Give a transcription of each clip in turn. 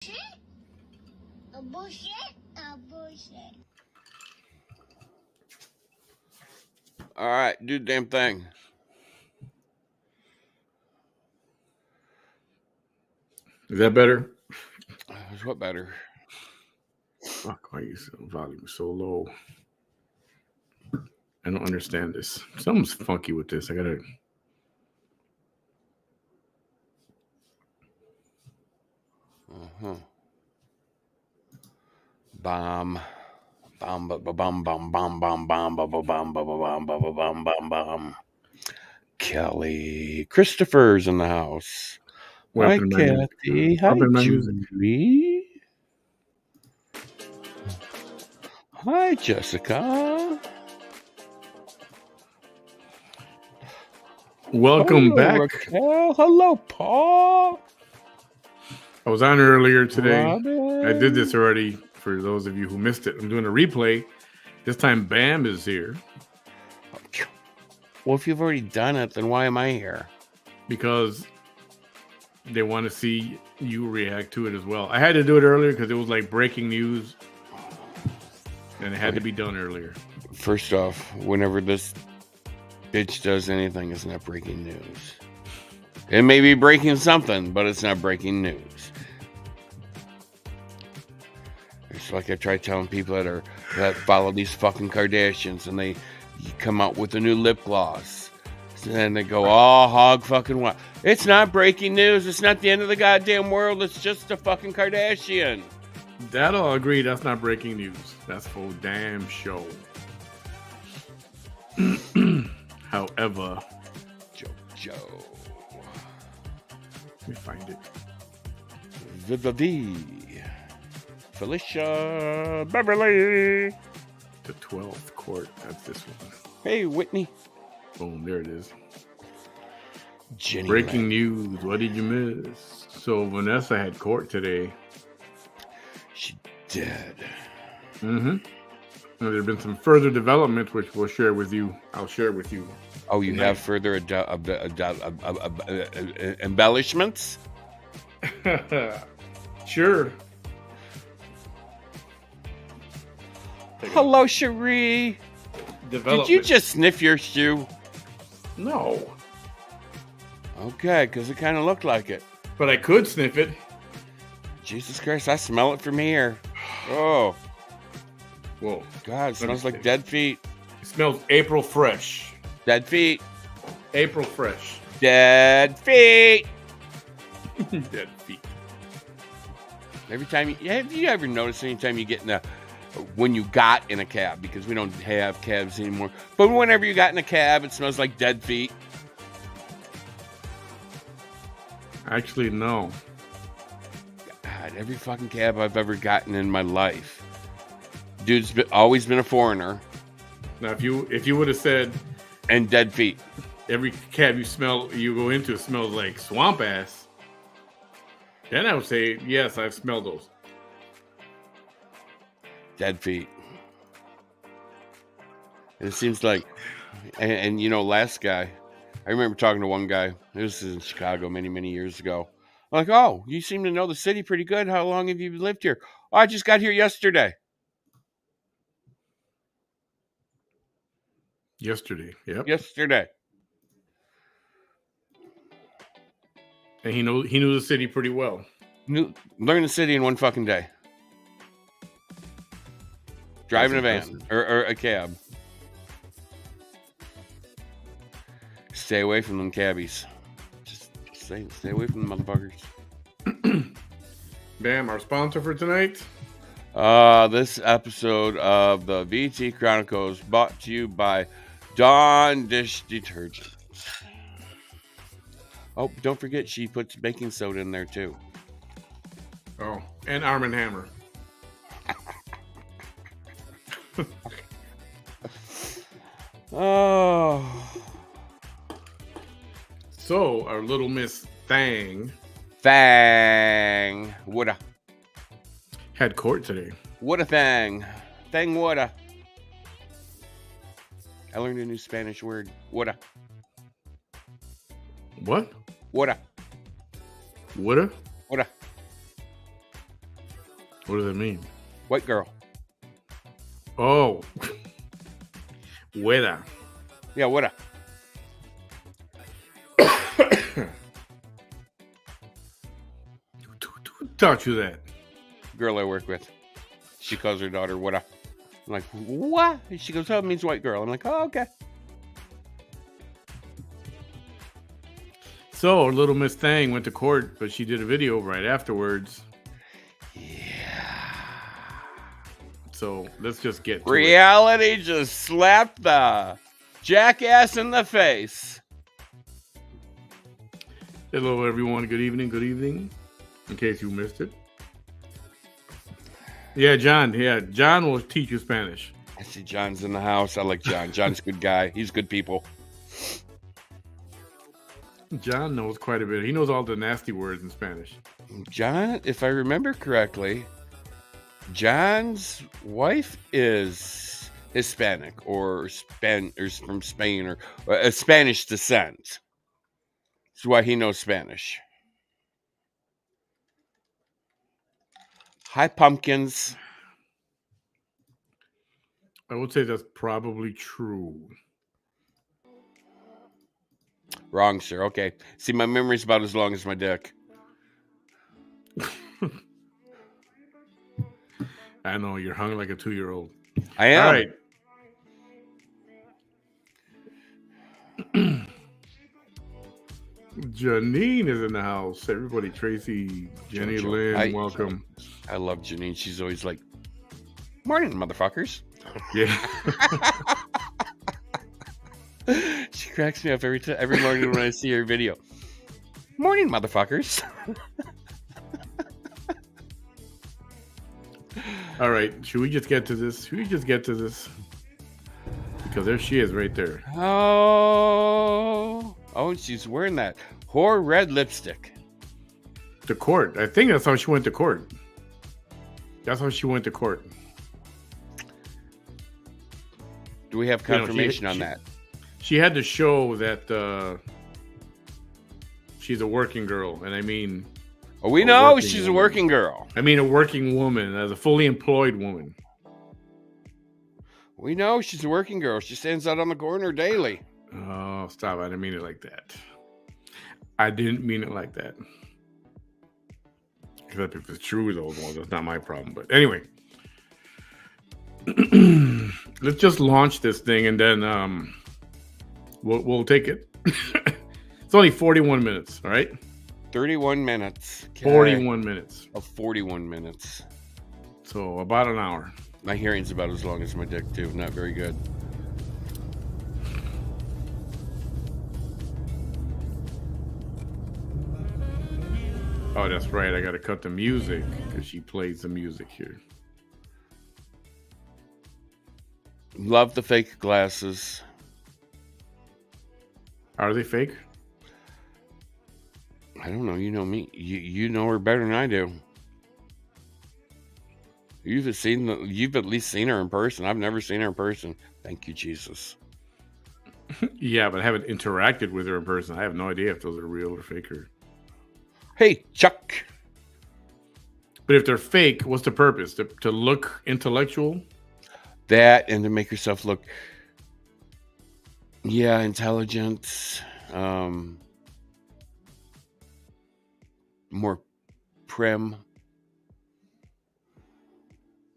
A bullshit. A bullshit. All right, do the damn thing. Is that better? What better? Fuck, why is the volume so low? I don't understand this. Something's funky with this. I gotta. Bomb. Bomb, bomb, bomb, bomb, bomb, bomb, bomb, bomb, bomb, bomb, bomb, bomb, bomb, bomb, bomb. Kelly Christopher's in the house. What Hi, happened to my music? Kathy. What Hi, happened to my music? Julie. Hi, Jessica. Welcome Hello, back. Raquel. Hello, Paul. I was on earlier today. Robin. I did this already for those of you who missed it. I'm doing a replay. This time Bam is here Well, if you've already done it, then why am I here? because they want to see you react to it as well. I had to do it earlier because it was like breaking news and it had to be done earlier. First off, whenever this bitch does anything, it's not breaking news. It may be breaking something, but it's not breaking news. It's like I try telling people that follow these fucking Kardashians, and they come out with a new lip gloss, and they go all hog fucking wild. It's not breaking news. It's not the end of the goddamn world. It's just a fucking Kardashian. That I'll agree. That's not breaking news. That's for damn show. However, Joe. let me find it. Vivi. Felicia Beverly. The 12th court. That's this one. Hey, Whitney. Boom, there it is. Jenny. Breaking news. What did you miss? So Vanessa had court today. She did. Mm-hmm. There have been some further developments which we'll share with you. I'll share with you. Oh, you have further embellishments? Sure. Hello, Cherie. Did you just sniff your shoe? No. Okay, because it kind of looked like it. But I could sniff it. Jesus Christ, I smell it from here. Oh. Whoa. God, it smells like dead feet. It smells April fresh. Dead feet. April fresh. Dead feet. Dead feet. Every time have you ever noticed anytime you get in when you got in a cab, because we don't have cabs anymore, but whenever you got in a cab, it smells like dead feet? Actually, no. God, every fucking cab I've ever gotten in my life. Dude's always been a foreigner. Now, if you would have said, and dead feet, every cab you go into smells like swamp ass, then I would say, yes, I've smelled those. Dead feet. It seems like, and you know, last guy, I remember talking to one guy. This is in Chicago many, many years ago. I'm like, oh, you seem to know the city pretty good. How long have you lived here? Oh, I just got here yesterday. Yesterday, yep. Yesterday. And he knew the city pretty well. Learned the city in one fucking day. Driving a van or a cab. Stay away from them cabbies. Just stay away from the motherfuckers. Bam, our sponsor for tonight. This episode of the VT Chronicles brought to you by Dawn Dish Detergent. Oh, don't forget she puts baking soda in there too. Oh, and Arm & Hammer. Oh. So, our little Miss Thang Woulda. had court today. What a thing. Thing woulda. I learned a new Spanish word. Woulda. What? Woulda. Woulda? Woulda. What does that mean? White girl. Oh. Weda. Yeah, what a. Who taught you that? Girl I work with. She calls her daughter what a. I'm like, what? And she goes, oh, it means white girl. I'm like, oh, okay. So, little Miss Thang went to court, but she did a video right afterwards. Yeah. So, let's just get to Reality just slapped the jackass in the face. Hello, everyone. Good evening. Good evening. In case you missed it. Yeah, John. Yeah, John will teach you Spanish. I see John's in the house. I like John. John's a good guy. He's good people. John knows quite a bit. He knows all the nasty words in Spanish. John, if I remember correctly, John's wife is Hispanic or from Spain or a Spanish descent. That's why he knows Spanish. Hi, pumpkins. I would say that's probably true. Wrong, sir. Okay. See, my memory's about as long as my dick. I know, you're hung like a 2-year-old. I am. All right. Janine is in the house. Everybody, Tracy, Jenny Jojo. Lynn, welcome. I love Janine. She's always like, morning, motherfuckers. Yeah. She cracks me up every morning when I see her video. Morning, motherfuckers. All right. Should we just get to this? Because there she is right there. Oh, she's wearing that whore red lipstick. To court. I think that's how she went to court. Do we have confirmation on that? She had to show that she's a working girl. And I mean... Oh, we know she's a working girl. I mean a working woman, as a fully employed woman. We know she's a working girl. She stands out on the corner daily. Oh, stop. I didn't mean it like that. Except if it's true, those ones, that's not my problem. But anyway, let's just launch this thing and then we'll take it. It's only 41 minutes, all right? 31 minutes. Okay. 41 minutes. 41 minutes. So about an hour. My hearing's about as long as my dick, too. Not very good. Oh, that's right. I got to cut the music because she plays the music here. Love the fake glasses. Are they fake? I don't know. You know me. You know her better than I do. You've at least seen her in person. I've never seen her in person. Thank you, Jesus. Yeah, but I haven't interacted with her in person. I have no idea if those are real or fake. Hey, Chuck. But if they're fake, what's the purpose? To look intellectual? That, and to make yourself look, intelligent, more prim,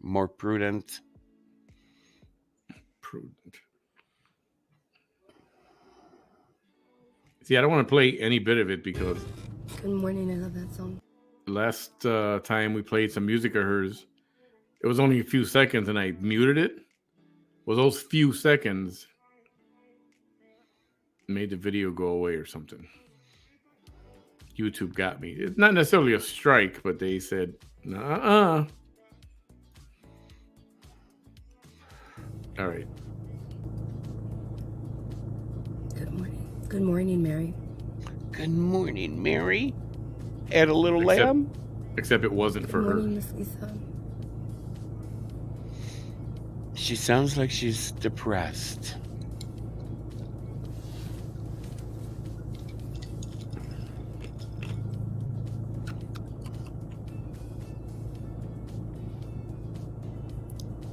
more prudent. See, I don't want to play any bit of it because... Good morning, I love that song. Last time we played some music of hers, it was only a few seconds and I muted it. Well, those few seconds made the video go away or something. YouTube got me. It's not necessarily a strike, but they said, nuh-uh. All right. Good morning. Good morning, Mary. Good morning, Mary. Add a little lamb. Except it wasn't for her. Good morning, Miss Lisa. She sounds like she's depressed.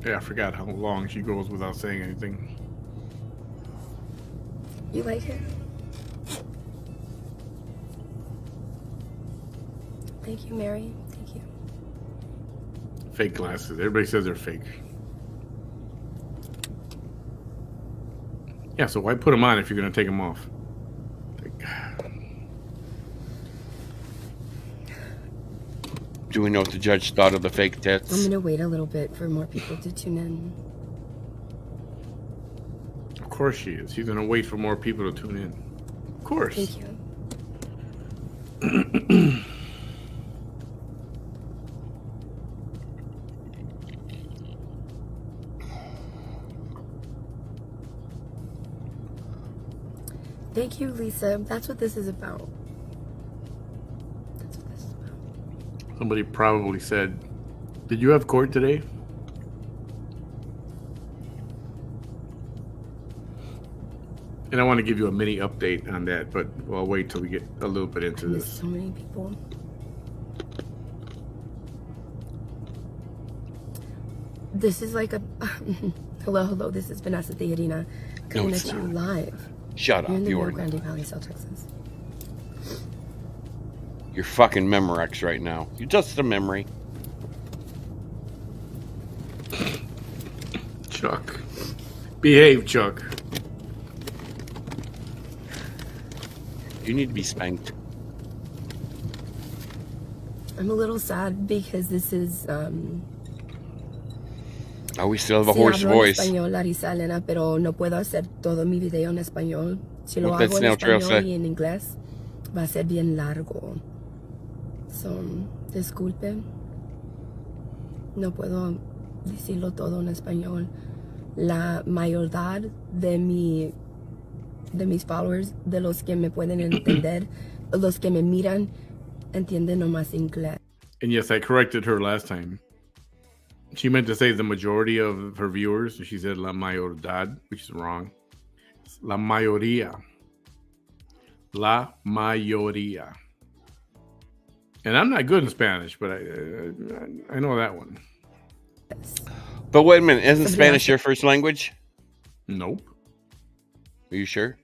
Yeah, I forgot how long she goes without saying anything. You like it? Thank you, Mary. Thank you. Fake glasses. Everybody says they're fake. Yeah, so why put them on if you're going to take them off? Do we know what the judge thought of the fake I'm tits? going to wait a little bit for more people to tune in. Of course she is. She's going to wait for more people to tune in. Of course. Thank you. Thank you, Lisa. That's what this is about. That's what this is about. Somebody probably said, did you have court today? And I want to give you a mini update on that, but I'll wait till we get a little bit into There's this. so many people. This is like a hello. This is Vanessa Theodina coming it's at you not. live. Shut You're up. in the You Rio are. Grande Valley, South Texas. You're fucking Memorex right now. You're just a memory. Chuck. Behave, Chuck. You need to be spanked. I'm a little sad because this is Oh, we still have a sí hoarse hablo en voice. español, Larisa Elena, pero no puedo hacer todo mi video en español. Si lo What that hago en snail trail español say? y en inglés, va a ser bien largo. So, disculpen. No puedo decirlo todo en español. La mayoría de mis followers, de los que me pueden entender, los que me miran, entienden nomás inglés. And yes, I corrected her last time. She meant to say the majority of her viewers. She said la mayoría, which is wrong. It's la mayoría. La mayoría. And I'm not good in Spanish, but I know that one. But wait a minute. Isn't Somebody Spanish else- your first language? Nope. Are you sure?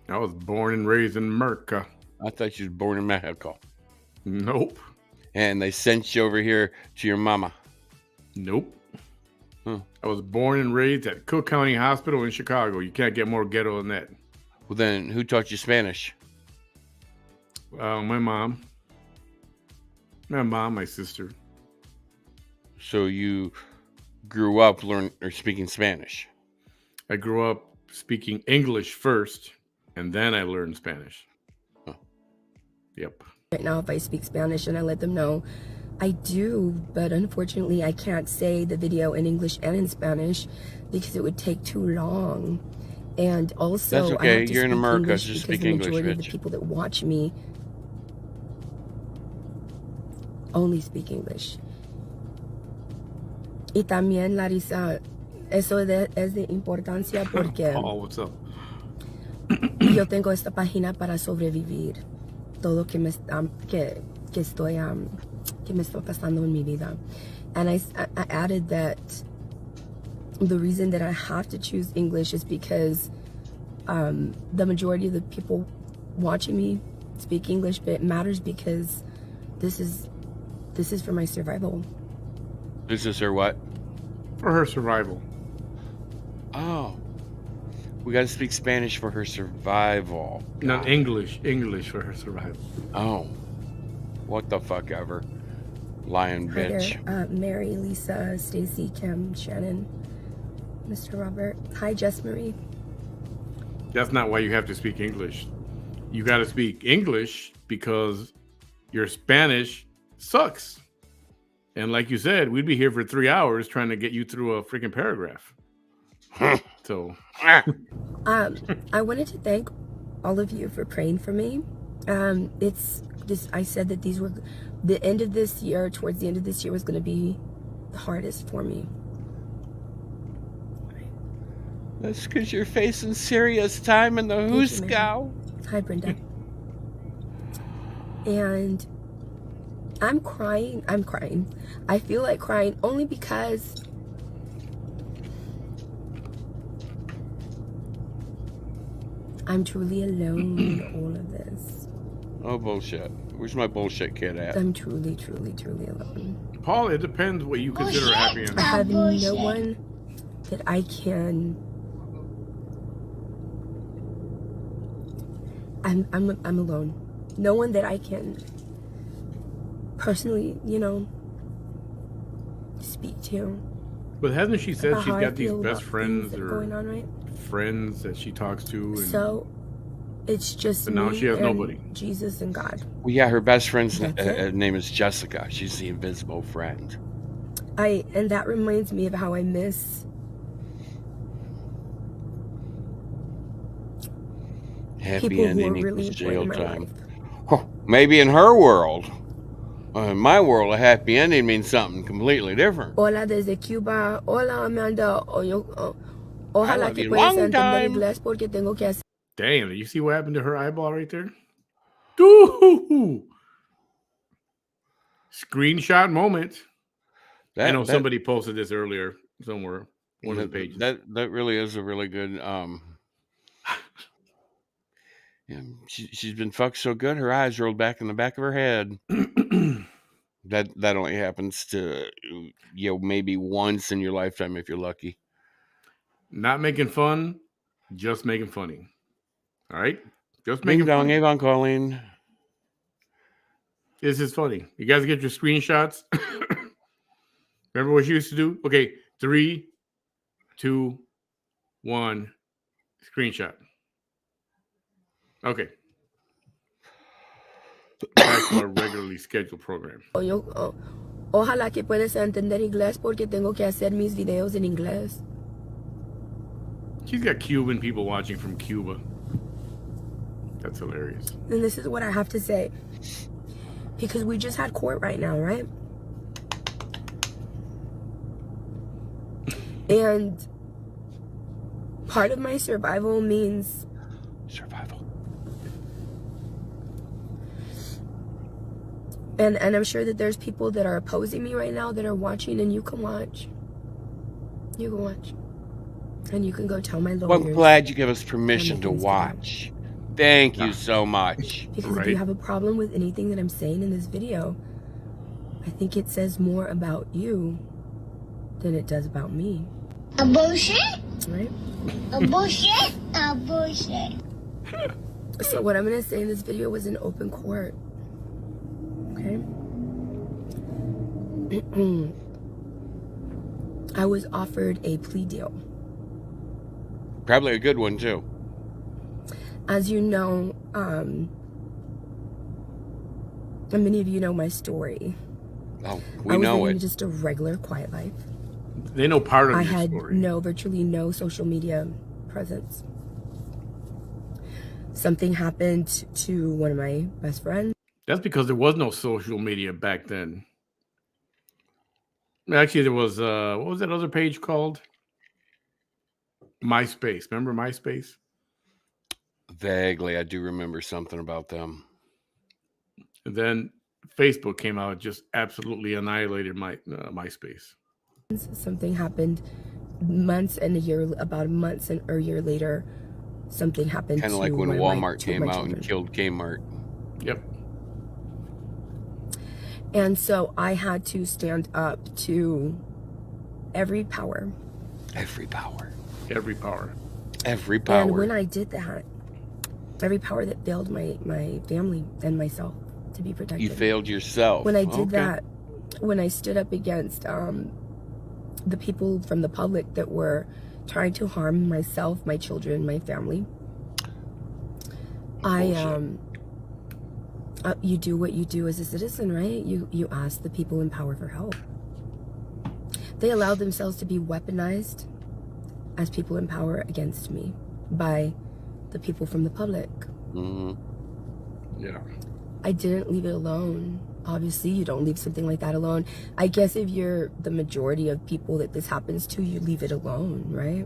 I was born and raised in America. I thought you was born in Mexico. Nope. And they sent you over here to your mama. Nope. Huh. I was born and raised at Cook County Hospital in Chicago. You can't get more ghetto than that. Well, then who taught you Spanish? My mom. My sister. So you grew up speaking Spanish. I grew up speaking English first, and then I learned Spanish. Oh. Yep. Right now, if I speak Spanish and I let them know, I do, but unfortunately I can't say the video in English and in Spanish because it would take too long. And also, That's okay. I have to You're in speak America. English Just because speak the English, majority of the bitch. people that watch me only speak English. Y también, Larisa, eso es de importancia porque Oh, what's up? yo tengo esta página para sobrevivir todo que me está que me está pasando en mi vida. And I added that the reason that I have to choose English is because the majority of the people watching me speak English, but it matters because this is for my survival. This is her what? For her survival. Oh. We got to speak Spanish for her survival. Not English. English for her survival. Oh. What the fuck ever. Lying Hi bitch. there, Mary, Lisa, Stacy, Kim, Shannon, Mr. Robert. Hi, Jess Marie. That's not why you have to speak English. You got to speak English because your Spanish sucks. And like you said, we'd be here for 3 hours trying to get you through a freaking paragraph. So, I wanted to thank all of you for praying for me. It's this. I said that these were the end of this year. Towards the end of this year was going to be the hardest for me. That's because you're facing serious time in the you, Mary. Hooskow. Hi, Brenda. And I'm crying. I feel like crying only because I'm truly alone in all of this. Oh, bullshit. Where's my bullshit kid at? I'm truly, truly, truly alone. Paul, it depends what you consider a happy I ending. have bullshit. no one that I can. I'm alone. No one that I can personally, speak to. But hasn't she said about she's how I got these feel best about friends things that are or going on, right? friends that she talks to? And So it's just But now me she has and nobody. Jesus and God. Well, yeah, her best friend's That's it. name is Jessica. She's the invisible friend. And that reminds me of how I miss Happy people who ending are really equals jail important in my time. life. Huh, maybe in her world. In my world, a happy ending means something completely different. Hola desde Cuba. Hola, Amanda. I Ojalá love que you puedas long entender time. inglés porque tengo que hacer. damn, you see what happened to her eyeball right there? Doo-hoo-hoo. Screenshot moment. I know somebody posted this earlier somewhere. One of the pages. That really is a really good. Yeah, she's been fucked so good, her eyes rolled back in the back of her head. That only happens to maybe once in your lifetime if you're lucky. Not making fun, just making funny. All right, just Ding making dong, funny. Avon calling. This is funny. You guys get your screenshots. Remember what you used to do? Okay, 3, 2, 1, screenshot. Okay. Back to our regularly scheduled program. Ojalá que puedas entender inglés porque tengo que hacer mis videos en inglés. She's got Cuban people watching from Cuba. That's hilarious. And this is what I have to say. Because we just had court right now, right? And part of my survival means Survival. and I'm sure that there's people that are opposing me right now that are watching, and you can watch. You can watch. And you can go tell my lawyers. Well, I'm glad you give us permission to things to do. watch. Thank you so much. Because if you have a problem with anything that I'm saying in this video, I think it says more about you than it does about me. A bullshit? Right? A bullshit? A bullshit. So what I'm going to say in this video was in open court. Okay? I was offered a plea deal. Probably a good one too. As you know, and many of you know my story. Oh, I we was know living it. just a regular, quiet life. They know part of I your had story. virtually no social media presence. Something happened to one of my best friends. That's because there was no social media back then. Actually, there was, what was that other page called? MySpace. Remember MySpace? Vaguely, I do remember something about them. And then Facebook came out, just absolutely annihilated MySpace. Something happened about months and a year later. Something happened Kind to of like when one Walmart of came my out children. and killed Kmart. Yep. And so I had to stand up to every power. Every power. Every power. Every power. And when I did that, every power that failed my family and myself to be protected. You failed yourself. When I did that, when I stood up against the people from the public that were trying to harm myself, my children, my family, you do what you do as a citizen, right? You ask the people in power for help. They allowed themselves to be weaponized as people in power against me by the people from the public. Mm-hmm. Yeah. I didn't leave it alone. Obviously, you don't leave something like that alone. I guess if you're the majority of people that this happens to, you leave it alone, right?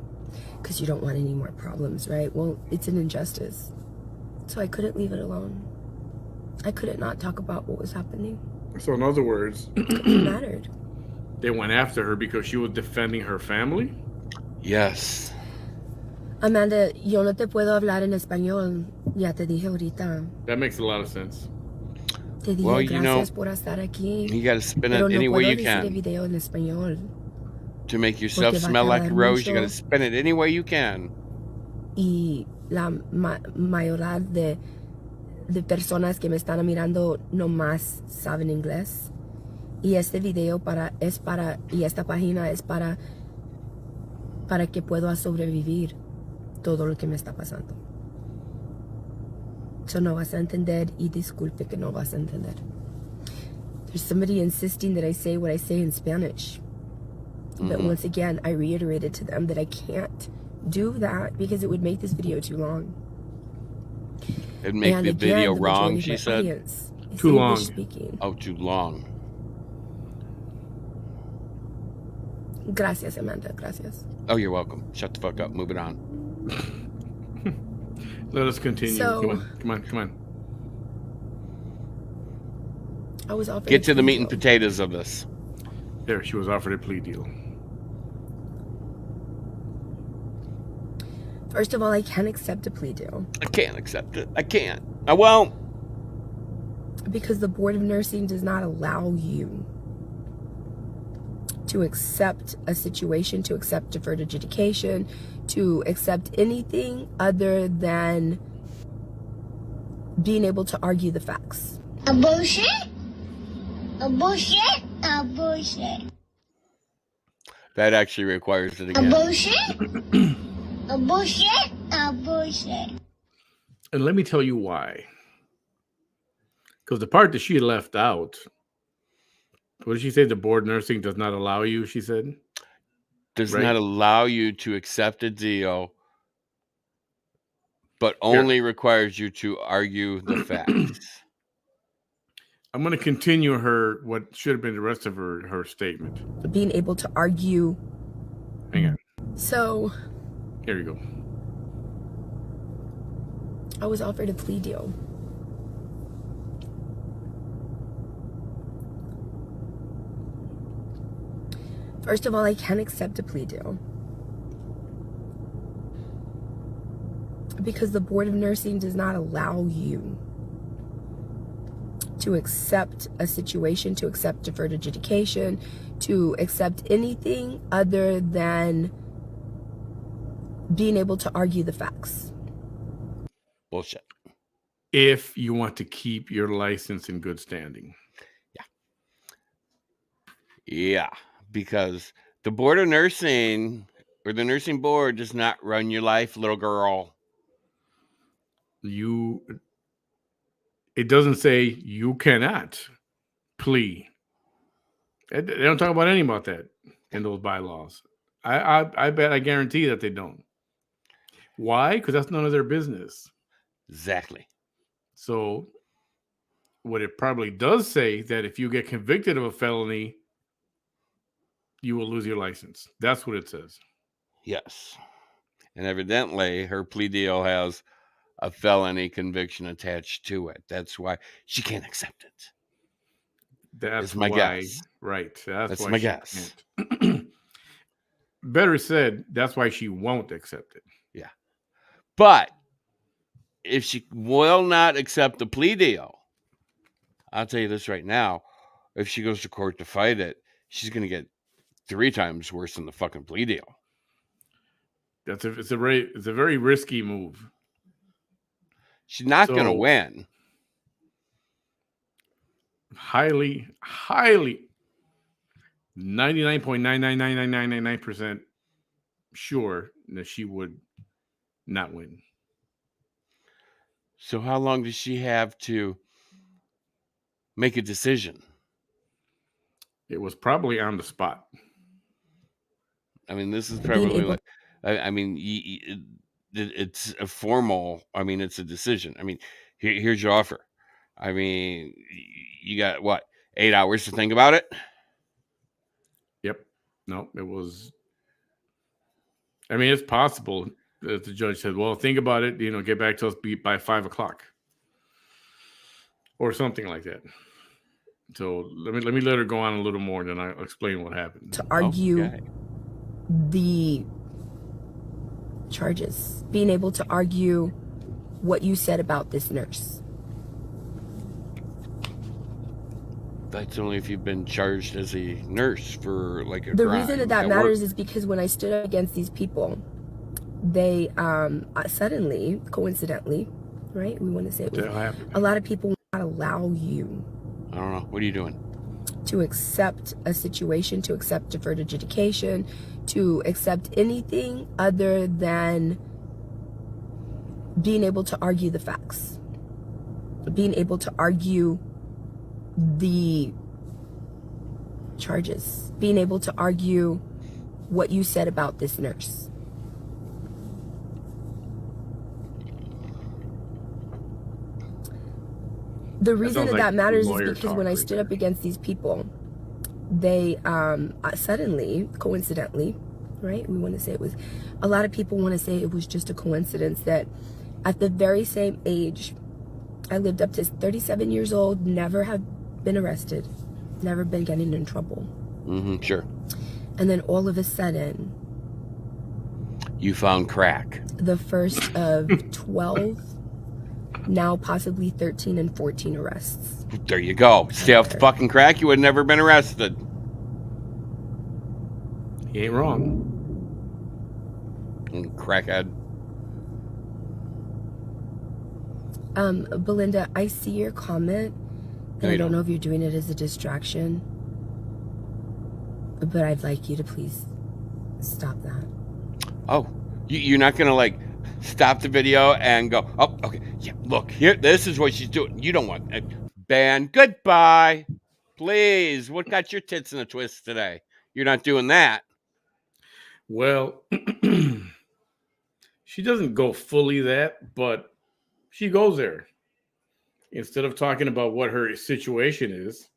Because you don't want any more problems, right? Well, it's an injustice. So I couldn't leave it alone. I couldn't not talk about what was happening. So in other words, It mattered. they went after her because she was defending her family? Yes. Amanda, yo no te puedo hablar en español. Ya te dije ahorita. That makes a lot of sense. Te dije Well, you know, gracias por estar aquí. you got to spin Pero it no any way puedo you decir el can. video en español. To make yourself Porque va a smell like a tardar rose, you got to mucho. spin it any way you can. Y la mayoría de personas que me están mirando no más saben inglés. Y este video y esta página es para que pueda sobrevivir todo lo que me está pasando. So no vas a entender y disculpe que no vas a entender. There's somebody insisting that I say what I say in Spanish. But once again, I reiterated to them that I can't do that because it would make this video too long. It'd make And the again, video the wrong, majority of she my said. audience is Too long. English speaking. Oh, too long. Gracias, Amanda. Gracias. Oh, you're welcome. Shut the fuck up. Move it on. Let us continue. So- Come on. I was offered Get a to the plea meat and deal. potatoes of this. There, she was offered a plea deal. First of all, I can't accept a plea deal I can't accept it. I can't. I won't. because the Board of Nursing does not allow you to accept a situation, to accept deferred adjudication, to accept anything other than being able to argue the facts. A bullshit? A bullshit? A bullshit. That actually requires it A again. bullshit? A bullshit? A bullshit. And let me tell you why. Because the part that she left out, what did she say? The board nursing does not allow you, she said? Does Right. not allow you to accept a deal, but only requires you to argue the facts. I'm going to continue what should have been the rest of her statement. Being able to argue. Hang on. So Here you go. I was offered a plea deal. First of all, I can't accept a plea deal because the Board of Nursing does not allow you to accept a situation, to accept deferred adjudication, to accept anything other than being able to argue the facts. Bullshit. If you want to keep your license in good standing. Yeah, because the Board of Nursing or the nursing board does not run your life, little girl. It doesn't say you cannot plea. They don't talk about any about that in those bylaws. I bet, I guarantee that they don't. Why? Because that's none of their business. Exactly. So what it probably does say that if you get convicted of a felony, you will lose your license. That's what it says. Yes. And evidently, her plea deal has a felony conviction attached to it. That's why she can't accept it. That's my why, guess. right? That's why my she guess. can't. Better said, that's why she won't accept it. Yeah. But if she will not accept the plea deal, I'll tell you this right now, if she goes to court to fight it, she's going to get 3 times worse than the fucking plea deal. It's a very risky move. She's not going to win. Highly 99.9999999% sure that she would not win. So how long does she have to make a decision? It was probably on the spot. I mean, this is probably like, I mean, it's a formal, I mean, it's a decision. I mean, here's your offer. I mean, you got what, 8 hours to think about it? Yep. No, it was. I mean, it's possible that the judge said, well, think about it, get back to us by 5 o'clock or something like that. So let me let her go on a little more, then I'll explain what happened. To argue the charges. Being able to argue what you said about this nurse. That's only if you've been charged as a nurse for like a The crime. reason that matters is because when I stood up against these people, they suddenly, coincidentally, right? We want to say it was a lot of people not allow you. I don't know. What are you doing? To accept a situation, to accept deferred adjudication, to accept anything other than being able to argue the facts, being able to argue the charges, being able to argue what you said about this nurse. The reason that matters is because when I stood up against these people, they suddenly, coincidentally, right? We want to say it was, a lot of people want to say it was just a coincidence that at the very same age, I lived up to 37 years old, never have been arrested, never been getting in trouble. Mm-hmm, sure. And then all of a sudden, you found crack. The first of 12, now possibly 13 and 14 arrests. There you go. Stay off the fucking crack, you would have never been arrested. He ain't wrong. Crackhead. Belinda, I see your comment, and I don't know if you're doing it as a distraction, but I'd like you to please stop that. Oh, you're not gonna like stop the video and go, oh, okay, yeah, look here, this is what she's doing. You don't want it. Ban, goodbye, please. What got your tits in a twist today? You're not doing that. Well, she doesn't go fully that, but she goes there. Instead of talking about what her situation is,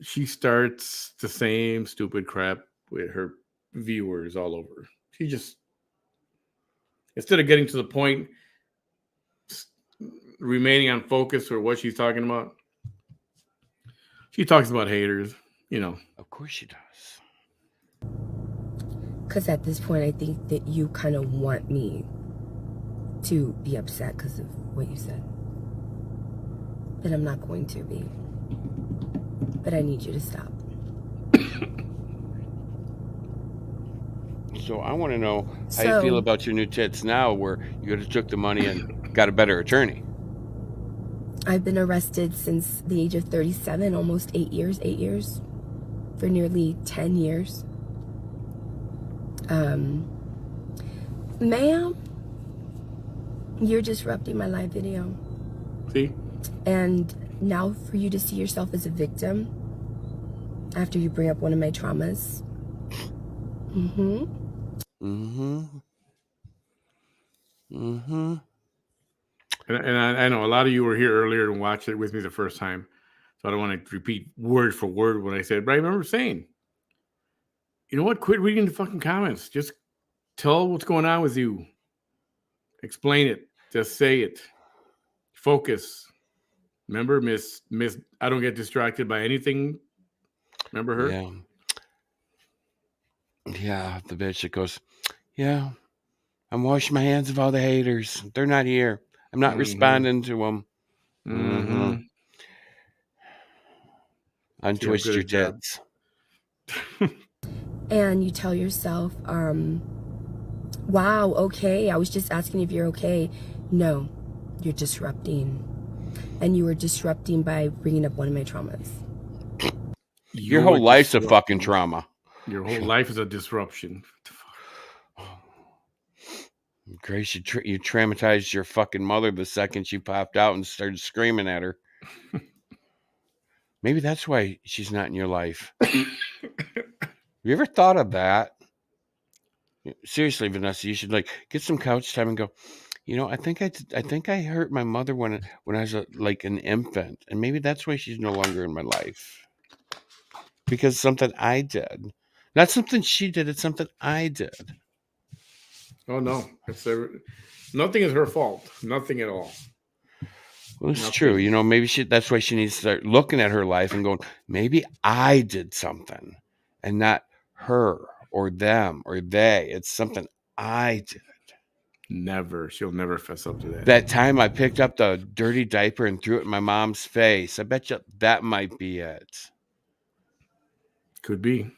she starts the same stupid crap with her viewers all over. She just, instead of getting to the point, remaining on focus for what she's talking about, she talks about haters, you know. Of course she does. Because at this point, I think that you kind of want me to be upset because of what you said. But I'm not going to be. But I need you to stop. So I want to know how you feel about your new tits now, where you could have took the money and got a better attorney. I've been arrested since the age of 37, almost 8 years, for nearly 10 years. Ma'am, you're disrupting my live video. See? And now for you to see yourself as a victim after you bring up one of my traumas. Mm-hmm. Mm-hmm. Mm-hmm. And I know a lot of you were here earlier and watched it with me the first time, so I don't want to repeat word for word what I said, but I remember saying, you know what? Quit reading the fucking comments. Just tell what's going on with you. Explain it. Just say it. Focus. Remember, Miss, I don't get distracted by anything. Remember her? Yeah. Yeah, the bitch that goes, yeah, I'm washing my hands of all the haters. They're not here. I'm not responding to them. Mm-hmm. Untwist your tits. And you tell yourself, wow, okay, I was just asking if you're okay. No, you're disrupting. And you were disrupting by bringing up one of my traumas. Your whole life's a fucking trauma. Your whole life is a disruption. Grace, you traumatized your fucking mother the second she popped out and started screaming at her. Maybe that's why she's not in your life. Have you ever thought of that? Seriously, Vanessa, you should like get some couch time and go, you know, I think I hurt my mother when I was like an infant, and maybe that's why she's no longer in my life. Because something I did. Not something she did, it's something I did. Oh no. Nothing is her fault. Nothing at all. Well, it's true. You know, maybe that's why she needs to start looking at her life and going, maybe I did something and not her or them or they. It's something I did it. Never. She'll never fess up to that. That time I picked up the dirty diaper and threw it in my mom's face. I bet you that might be it. Could be.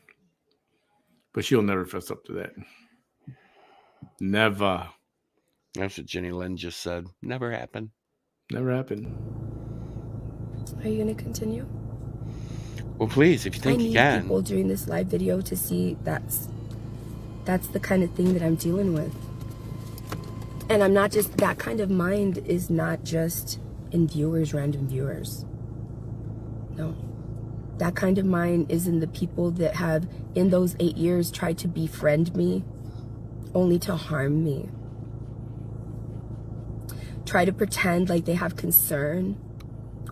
But she'll never fess up to that. Never. That's what Jenny Lynn just said. Never happened. Never happened. Are you going to continue? Well, please, if you think I you need can. people during this live video to see that's the kind of thing that I'm dealing with. And I'm not just, that kind of mind is not just in viewers, random viewers. No. That kind of mind is in the people that have, in those 8 years, tried to befriend me only to harm me. Try to pretend like they have concern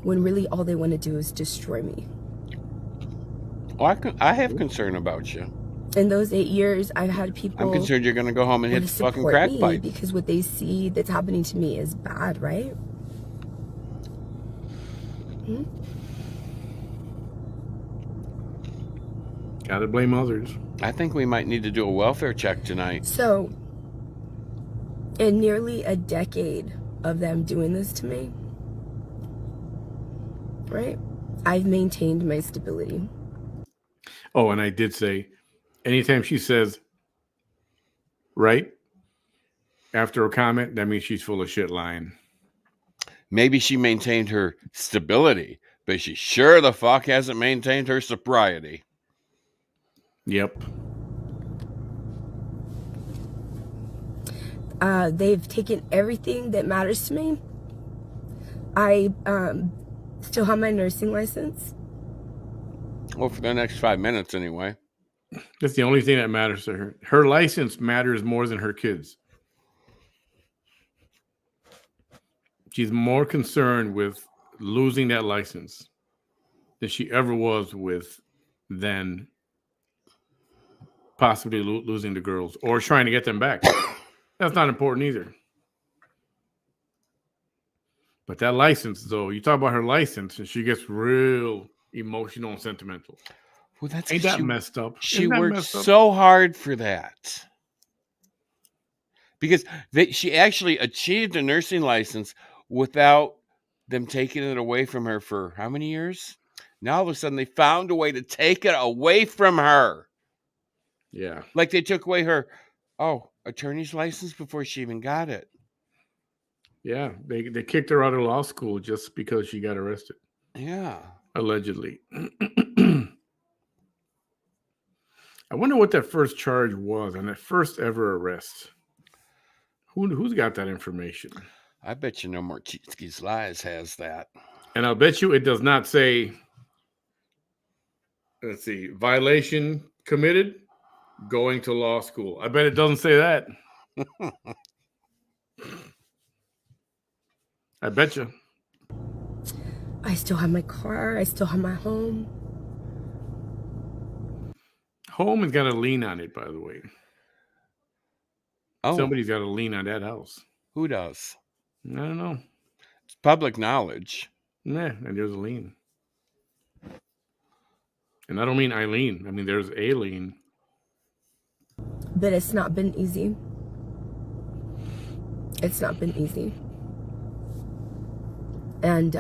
when really all they want to do is destroy me. Well, I have concern about you. In those 8 years, I've had people... I'm concerned you're going to go home and hit the fucking crack pipe. Because what they see that's happening to me is bad, right? Gotta blame others. I think we might need to do a welfare check tonight. So, in nearly a decade of them doing this to me, right, I've maintained my stability. Oh, and I did say, anytime she says, right, after a comment, that means she's full of shit lying. Maybe she maintained her stability, but she sure the fuck hasn't maintained her sobriety. Yep. They've taken everything that matters to me. I still have my nursing license. Well, for the next 5 minutes anyway. That's the only thing that matters to her. Her license matters more than her kids. She's more concerned with losing that license than she ever was with than possibly losing the girls or trying to get them back. That's not important either. But that license, though, you talk about her license and she gets real emotional and sentimental. Well, that's Ain't that messed up? She worked so hard for that. Because she actually achieved a nursing license without them taking it away from her for how many years? Now all of a sudden they found a way to take it away from her. Yeah. Like they took away her, attorney's license before she even got it. Yeah, they kicked her out of law school just because she got arrested. Yeah. Allegedly. I wonder what that first charge was on that first ever arrest. Who's got that information? I bet you No More Cheatskis Lies has that. And I'll bet you it does not say, let's see, violation committed, going to law school. I bet it doesn't say that. I bet you. I still have my car. I still have my home. Home has got a lien on it, by the way. Oh. Somebody's got a lien on that house. Who does? I don't know. It's public knowledge. Nah, and there's a lien. And I don't mean Eileen. I mean, there's a lien. But it's not been easy. It's not been easy. And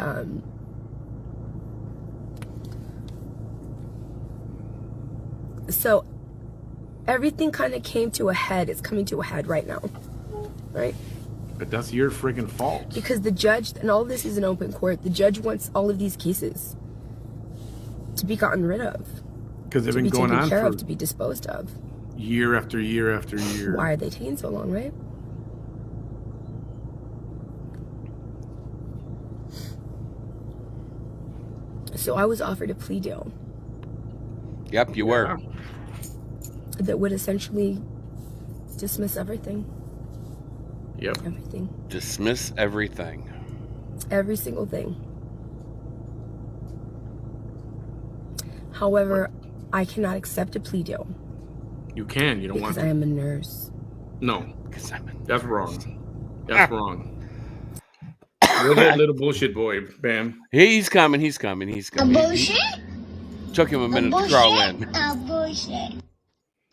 so everything kind of came to a head. It's coming to a head right now, right? But that's your freaking fault. Because the judge, and all of this is in open court, the judge wants all of these cases to be gotten rid of. Because they've been going on for to be disposed of. Year after year after year. Why are they taking so long, right? So I was offered a plea deal. Yep, you were. That would essentially dismiss everything. Yep. Everything. Dismiss everything. Every single thing. However, I cannot accept a plea deal. You can. You don't want to. Because I am a nurse. No. Because I'm a That's wrong. That's wrong. You're that little bullshit boy, Bam. He's coming. He's coming. He's A coming. bullshit? Took him a minute to bullshit? crawl in. A bullshit.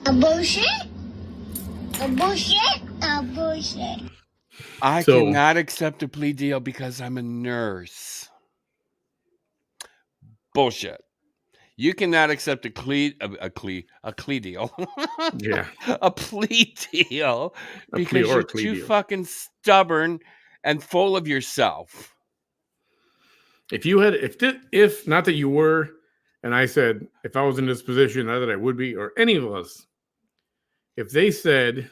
A bullshit? A bullshit. A bullshit. I So- cannot accept a plea deal because I'm a nurse. Bullshit. You cannot accept a plea deal. Yeah. A plea deal A plea because or a you're plea too deal. fucking stubborn and full of yourself. If you had, if not that you were, and I said, if I was in this position, not that I would be, or any of us, if they said,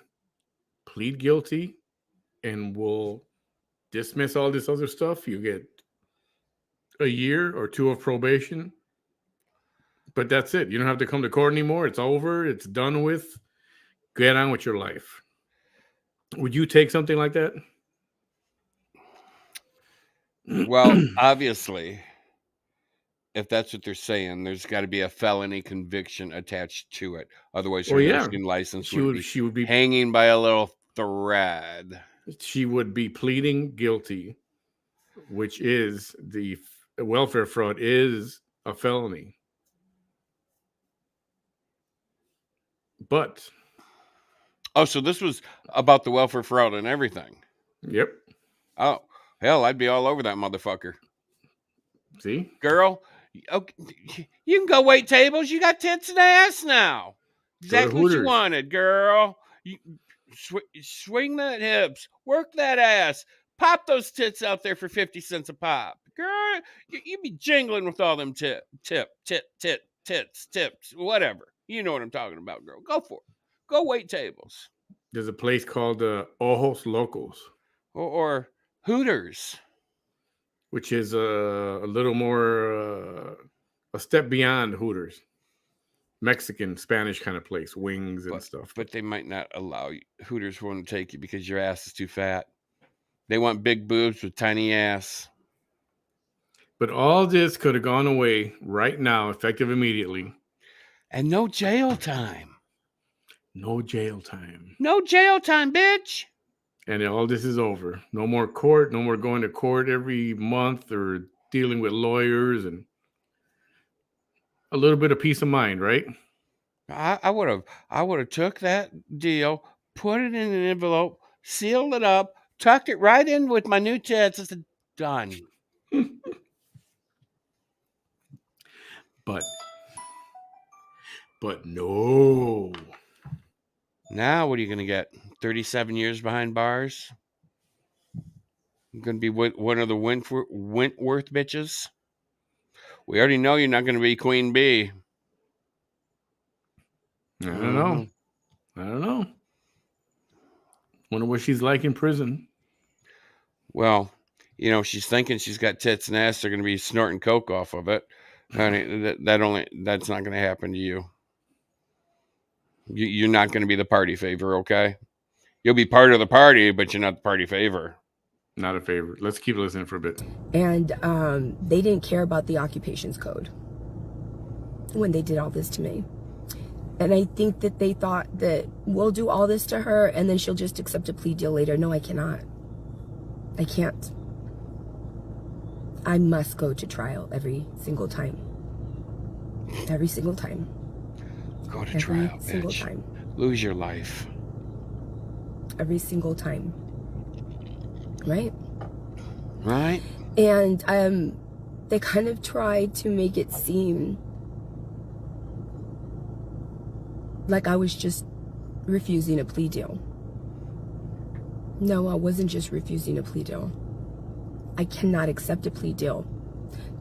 plead guilty and we'll dismiss all this other stuff, you get a year or 2 of probation, but that's it. You don't have to come to court anymore. It's over. It's done with. Get on with your life. Would you take something like that? Well, obviously, if that's what they're saying, there's got to be a felony conviction attached to it. Otherwise, her Well, yeah. nursing license She would would be hanging by a little thread. She would be pleading guilty, which is the welfare fraud is a felony. But Oh, so this was about the welfare fraud and everything. yep. Oh, hell, I'd be all over that motherfucker. See? Girl, okay, you can go wait tables. You got tits and ass now. Exactly what you Hooters. wanted, girl. You swing that hips, work that ass, pop those tits out there for 50 cents a pop. Girl, you be jingling with all them tips, whatever. You know what I'm talking about, girl. Go for it. Go wait tables. There's a place called Ojos Locos, Or Hooters. which is a little more a step beyond Hooters. Mexican, Spanish kind of place, wings and stuff. But they might not allow you. Hooters won't take you because your ass is too fat. They want big boobs with tiny ass. But all this could have gone away right now, effective immediately. And no jail time. No jail time. No jail time, bitch. And all this is over. No more court. No more going to court every month or dealing with lawyers, and a little bit of peace of mind, right? I would have took that deal, put it in an envelope, sealed it up, tucked it right in with my new tits. It's done. But no. Now what are you going to get? 37 years behind bars? I'm going to be one of the Wentworth bitches? We already know you're not going to be Queen Bee. I don't know. Wonder what she's like in prison. Well, you know, she's thinking she's got tits and ass. They're going to be snorting coke off of it. Honey, that's not going to happen to you. You're not going to be the party favor, okay? You'll be part of the party, but you're not the party favor. Not a favorite. Let's keep listening for a bit. And they didn't care about the occupations code when they did all this to me. And I think that they thought that we'll do all this to her and then she'll just accept a plea deal later. No, I cannot. I can't. I must go to trial every single time. Every single time. Go to trial, Every single bitch. time. Lose your life. Every single time. Right? Right? And they kind of tried to make it seem like I was just refusing a plea deal. No, I wasn't just refusing a plea deal. I cannot accept a plea deal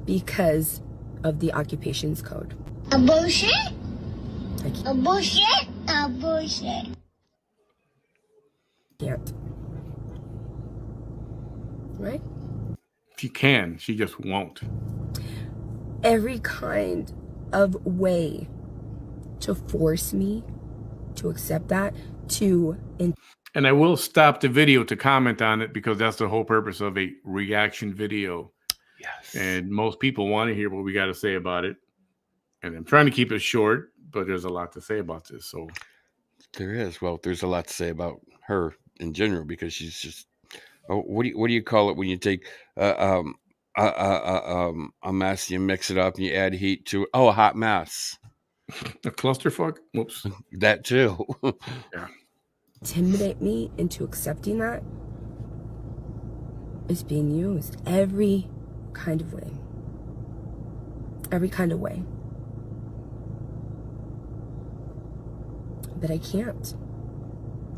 because of the occupations code. A bullshit. I can't. A bullshit. A bullshit. Right? She can. She just won't. Every kind of way to force me to accept that, And I will stop the video to comment on it because that's the whole purpose of a reaction video. Yes. And most people want to hear what we got to say about it. And I'm trying to keep it short, but there's a lot to say about this. So There is. Well, there's a lot to say about her in general because she's just. Oh, what do you call it when you take a mess, you mix it up, and you add heat to it? Oh, a hot mess. a clusterfuck. Whoops. That too. Yeah. intimidate me into accepting that is being used every kind of way. Every kind of way. But I can't.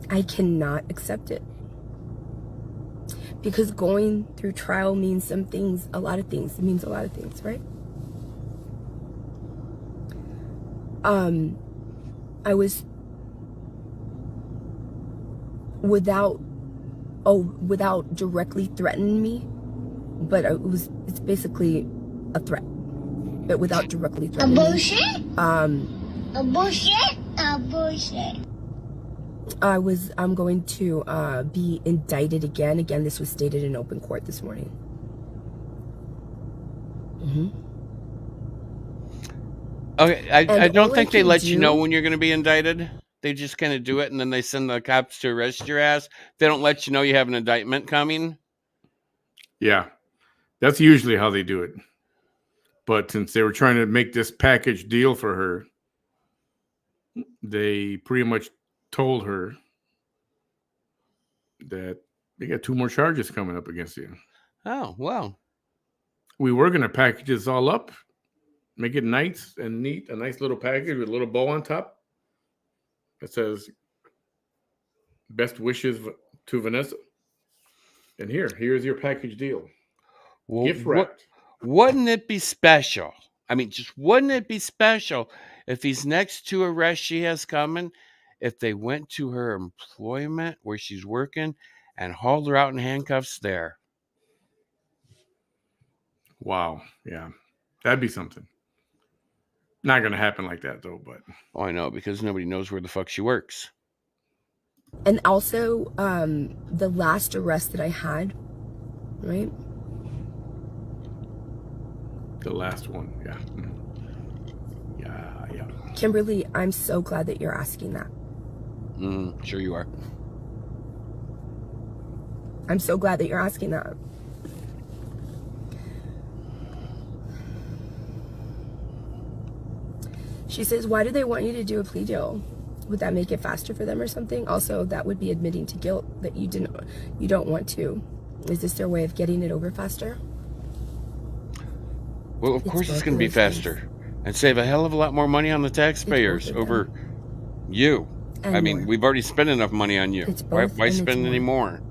I cannot accept it. Because going through trial means some things, a lot of things. It means a lot of things, right? I was without directly threatening me, but it's basically a threat, but without directly A threatening bullshit? me. A bullshit? A bullshit. I'm going to be indicted again. Again, this was stated in open court this morning. Okay, I don't think they let you know do- when you're going to be indicted. They just kind of do it, and then they send the cops to arrest your ass. They don't let you know you have an indictment coming. Yeah, that's usually how they do it. But since they were trying to make this package deal for her, they pretty much told her that they got 2 more charges coming up against you. Oh, well. We were going to package this all up, make it nice and neat, a nice little package with a little bow on top that says, best wishes to Vanessa. And here's your package deal. Well, Gift wrapped. wouldn't it be special? I mean, just wouldn't it be special if these next 2 arrests she has coming, if they went to her employment where she's working and hauled her out in handcuffs there? Wow. Yeah. That'd be something. Not going to happen like that, though, but. Oh, I know, because nobody knows where the fuck she works. And also, the last arrest that I had, right? The last one, yeah. Yeah. Kimberly, I'm so glad that you're asking that. Sure you are. I'm so glad that you're asking that. She says, why do they want you to do a plea deal? Would that make it faster for them or something? Also, that would be admitting to guilt that you don't want to. Is this their way of getting it over faster? Well, of course it's going to be faster and save a hell of a lot more money on the taxpayers over you. I mean, we've already spent enough money on you. Why spend any more?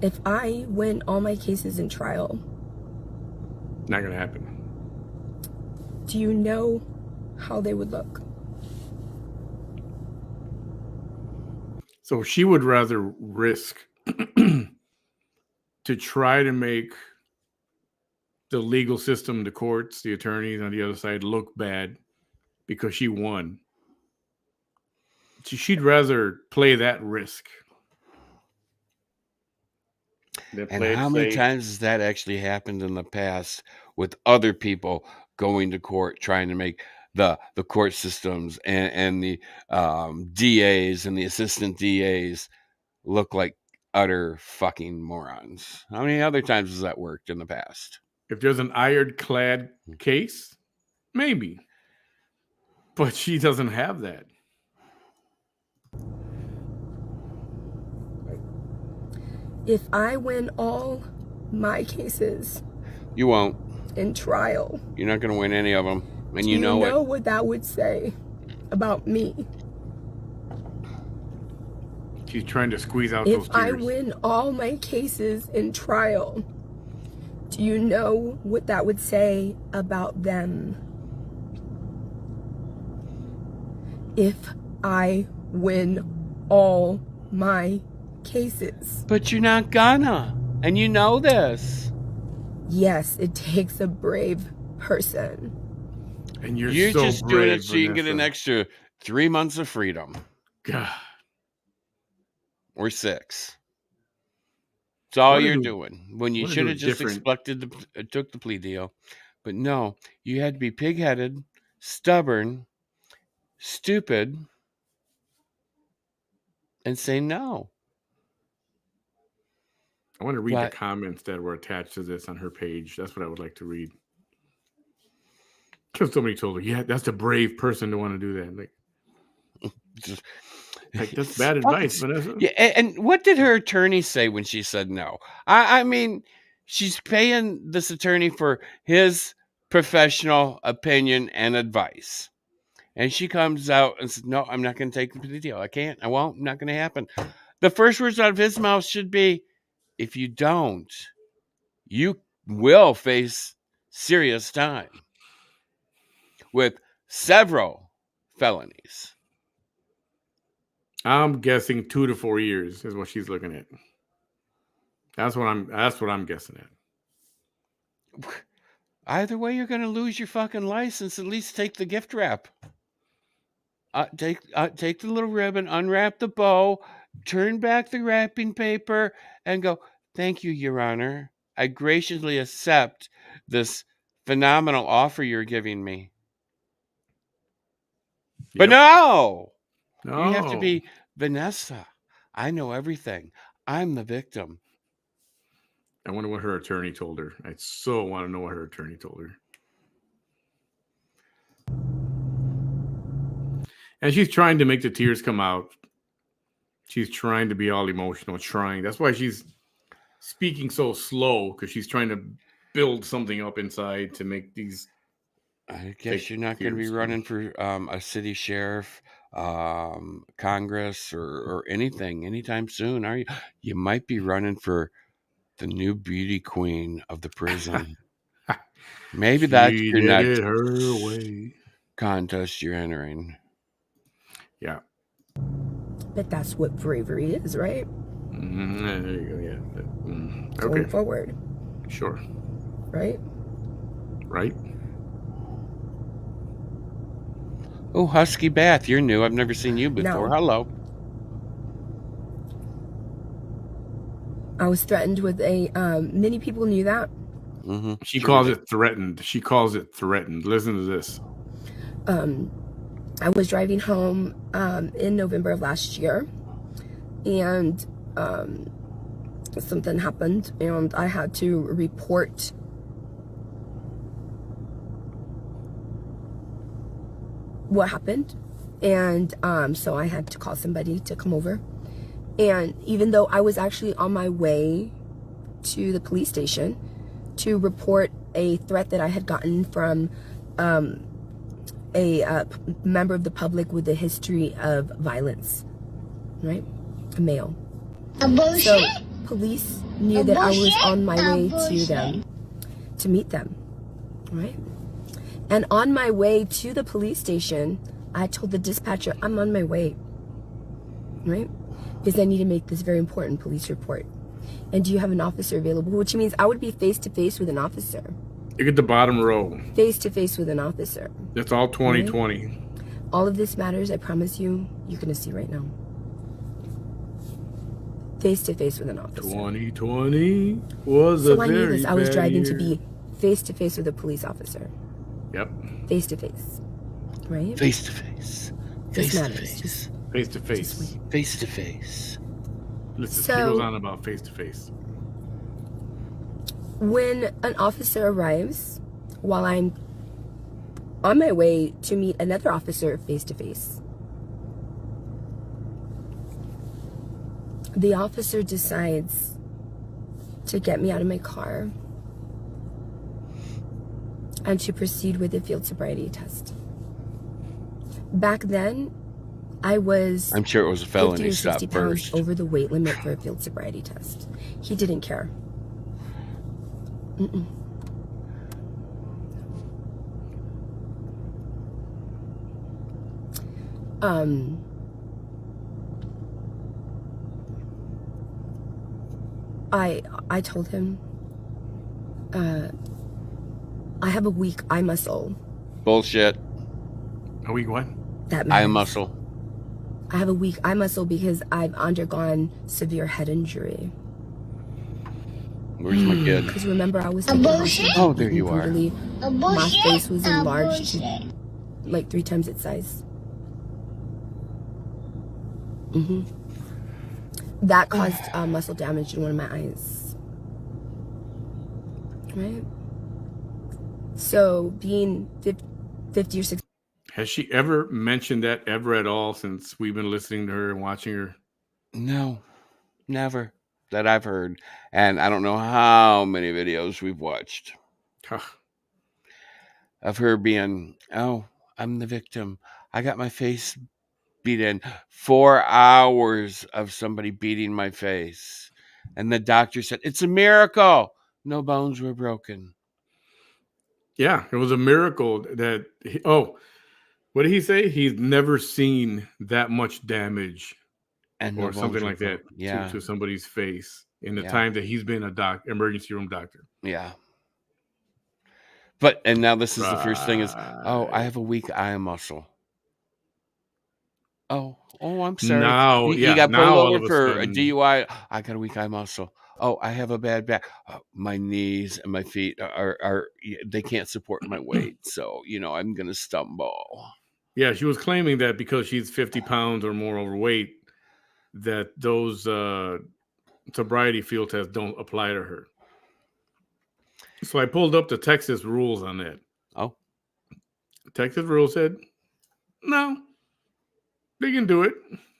If I win all my cases in trial, Not going to happen. do you know how they would look? So she would rather risk to try to make the legal system, the courts, the attorneys on the other side look bad because she won. She'd rather play that risk. And how many times has that actually happened in the past with other people going to court trying to make the court systems and the DAs and the assistant DAs look like utter fucking morons? How many other times has that worked in the past? If there's an ironclad case, maybe. But she doesn't have that. If I win all my cases, you won't. In trial, you're not going to win any of them, and you know what that would say about me. She's trying to squeeze out those tears. If I win all my cases in trial, do you know what that would say about them? If I win all my cases. But you're not gonna, and you know this. Yes, it takes a brave person. And you're so just brave, doing it so you can Vanessa. get an extra 3 months of freedom. God. Or 6. It's all you're doing. When you should have just took the plea deal. But no, you had to be pig-headed, stubborn, stupid, and say no. I want to read the comments that were attached to this on her page. That's what I would like to read. Because somebody told her, yeah, that's a brave person to want to do that. Like that's bad advice, Vanessa. Yeah, and what did her attorney say when she said no? I mean, she's paying this attorney for his professional opinion and advice. And she comes out and says, no, I'm not going to take the deal. I can't. I won't. Not going to happen. The first words out of his mouth should be, if you don't, you will face serious time with several felonies. I'm guessing 2 to 4 years is what she's looking at. That's what I'm guessing at. Either way, you're going to lose your fucking license. At least take the gift wrap. Take the little ribbon, unwrap the bow, turn back the wrapping paper, and go, thank you, Your Honor. I graciously accept this phenomenal offer you're giving me. But no, you have to be, Vanessa, I know everything. I'm the victim. I wonder what her attorney told her. I so want to know what her attorney told her. And she's trying to make the tears come out. She's trying to be all emotional, trying. That's why she's speaking so slow, because she's trying to build something up inside to make these. I guess you're not going to be running for a city sheriff, Congress, or anything anytime soon, are you? You might be running for the new beauty queen of the prison. Maybe that's your next her way. contest you're entering. Yeah. But that's what bravery is, right? There you go. Yeah. Going Okay. forward. Sure. Right? Right. Oh, Husky Bath, you're new. I've never seen you before. No. Hello. I was threatened with a. Many people knew that. Mm-hmm. She calls it threatened. She calls it threatened. Listen to this. I was driving home in November of last year, and something happened, and I had to report what happened. And so I had to call somebody to come over. And even though I was actually on my way to the police station to report a threat that I had gotten from a member of the public with a history of violence, right? A male. So police knew that I was on my way to them, to meet them, right? And on my way to the police station, I told the dispatcher, I'm on my way, right? Because I need to make this very important police report. And do you have an officer available? Which means I would be face to face with an officer. Look at the bottom row. Face to face with an officer. That's all 2020. Right? All of this matters, I promise you. You're going to see right now. Face to face with an officer. 2020 was so a I knew very this. I was bad driving year. to be face to face with a police officer. Yep. Face to face. Right? Face to face. This Face to matters. face. Just Face to face. Face to face. Listen, So- she goes on about face to face. when an officer arrives, while I'm on my way to meet another officer face to face, the officer decides to get me out of my car and to proceed with a field sobriety test. Back then, I was I'm sure it was a 50 felony or stop 60 pounds first. over the weight limit for a field sobriety test. He didn't care. Mm-mm. I told him, I have a weak eye muscle Bullshit. Are we what? that Eye matters. muscle. I have a weak eye muscle because I've undergone severe head injury. Where's my kid? Because remember, I was taken to the hospital. Oh, there you are. brutally. My face was enlarged to like 3 times its size. That caused muscle damage in one of my eyes. Right? So being 50 or 60 Has she ever mentioned that ever at all since we've been listening to her and watching her? No, never that I've heard. And I don't know how many videos we've watched of her being, oh, I'm the victim. I got my face beat in. 4 hours of somebody beating my face. And the doctor said, it's a miracle. No bones were broken. Yeah, it was a miracle that. What did he say? He's never seen that much damage And no or something bones were like that broken. Yeah. to somebody's face in the Yeah. time that he's been a emergency room doctor. Yeah. But, and now this is the first thing is, oh, I have a weak eye muscle. Oh, I'm sorry. Now, You got now pulled all over of a for a sudden, DUI. I got a weak eye muscle. Oh, I have a bad back. My knees and my feet are they can't support my weight. So, I'm going to stumble. yeah, she was claiming that because she's 50 pounds or more overweight, that those sobriety field tests don't apply to her. So I pulled up the Texas rules on that. Oh, Texas rule said, no, they can do it.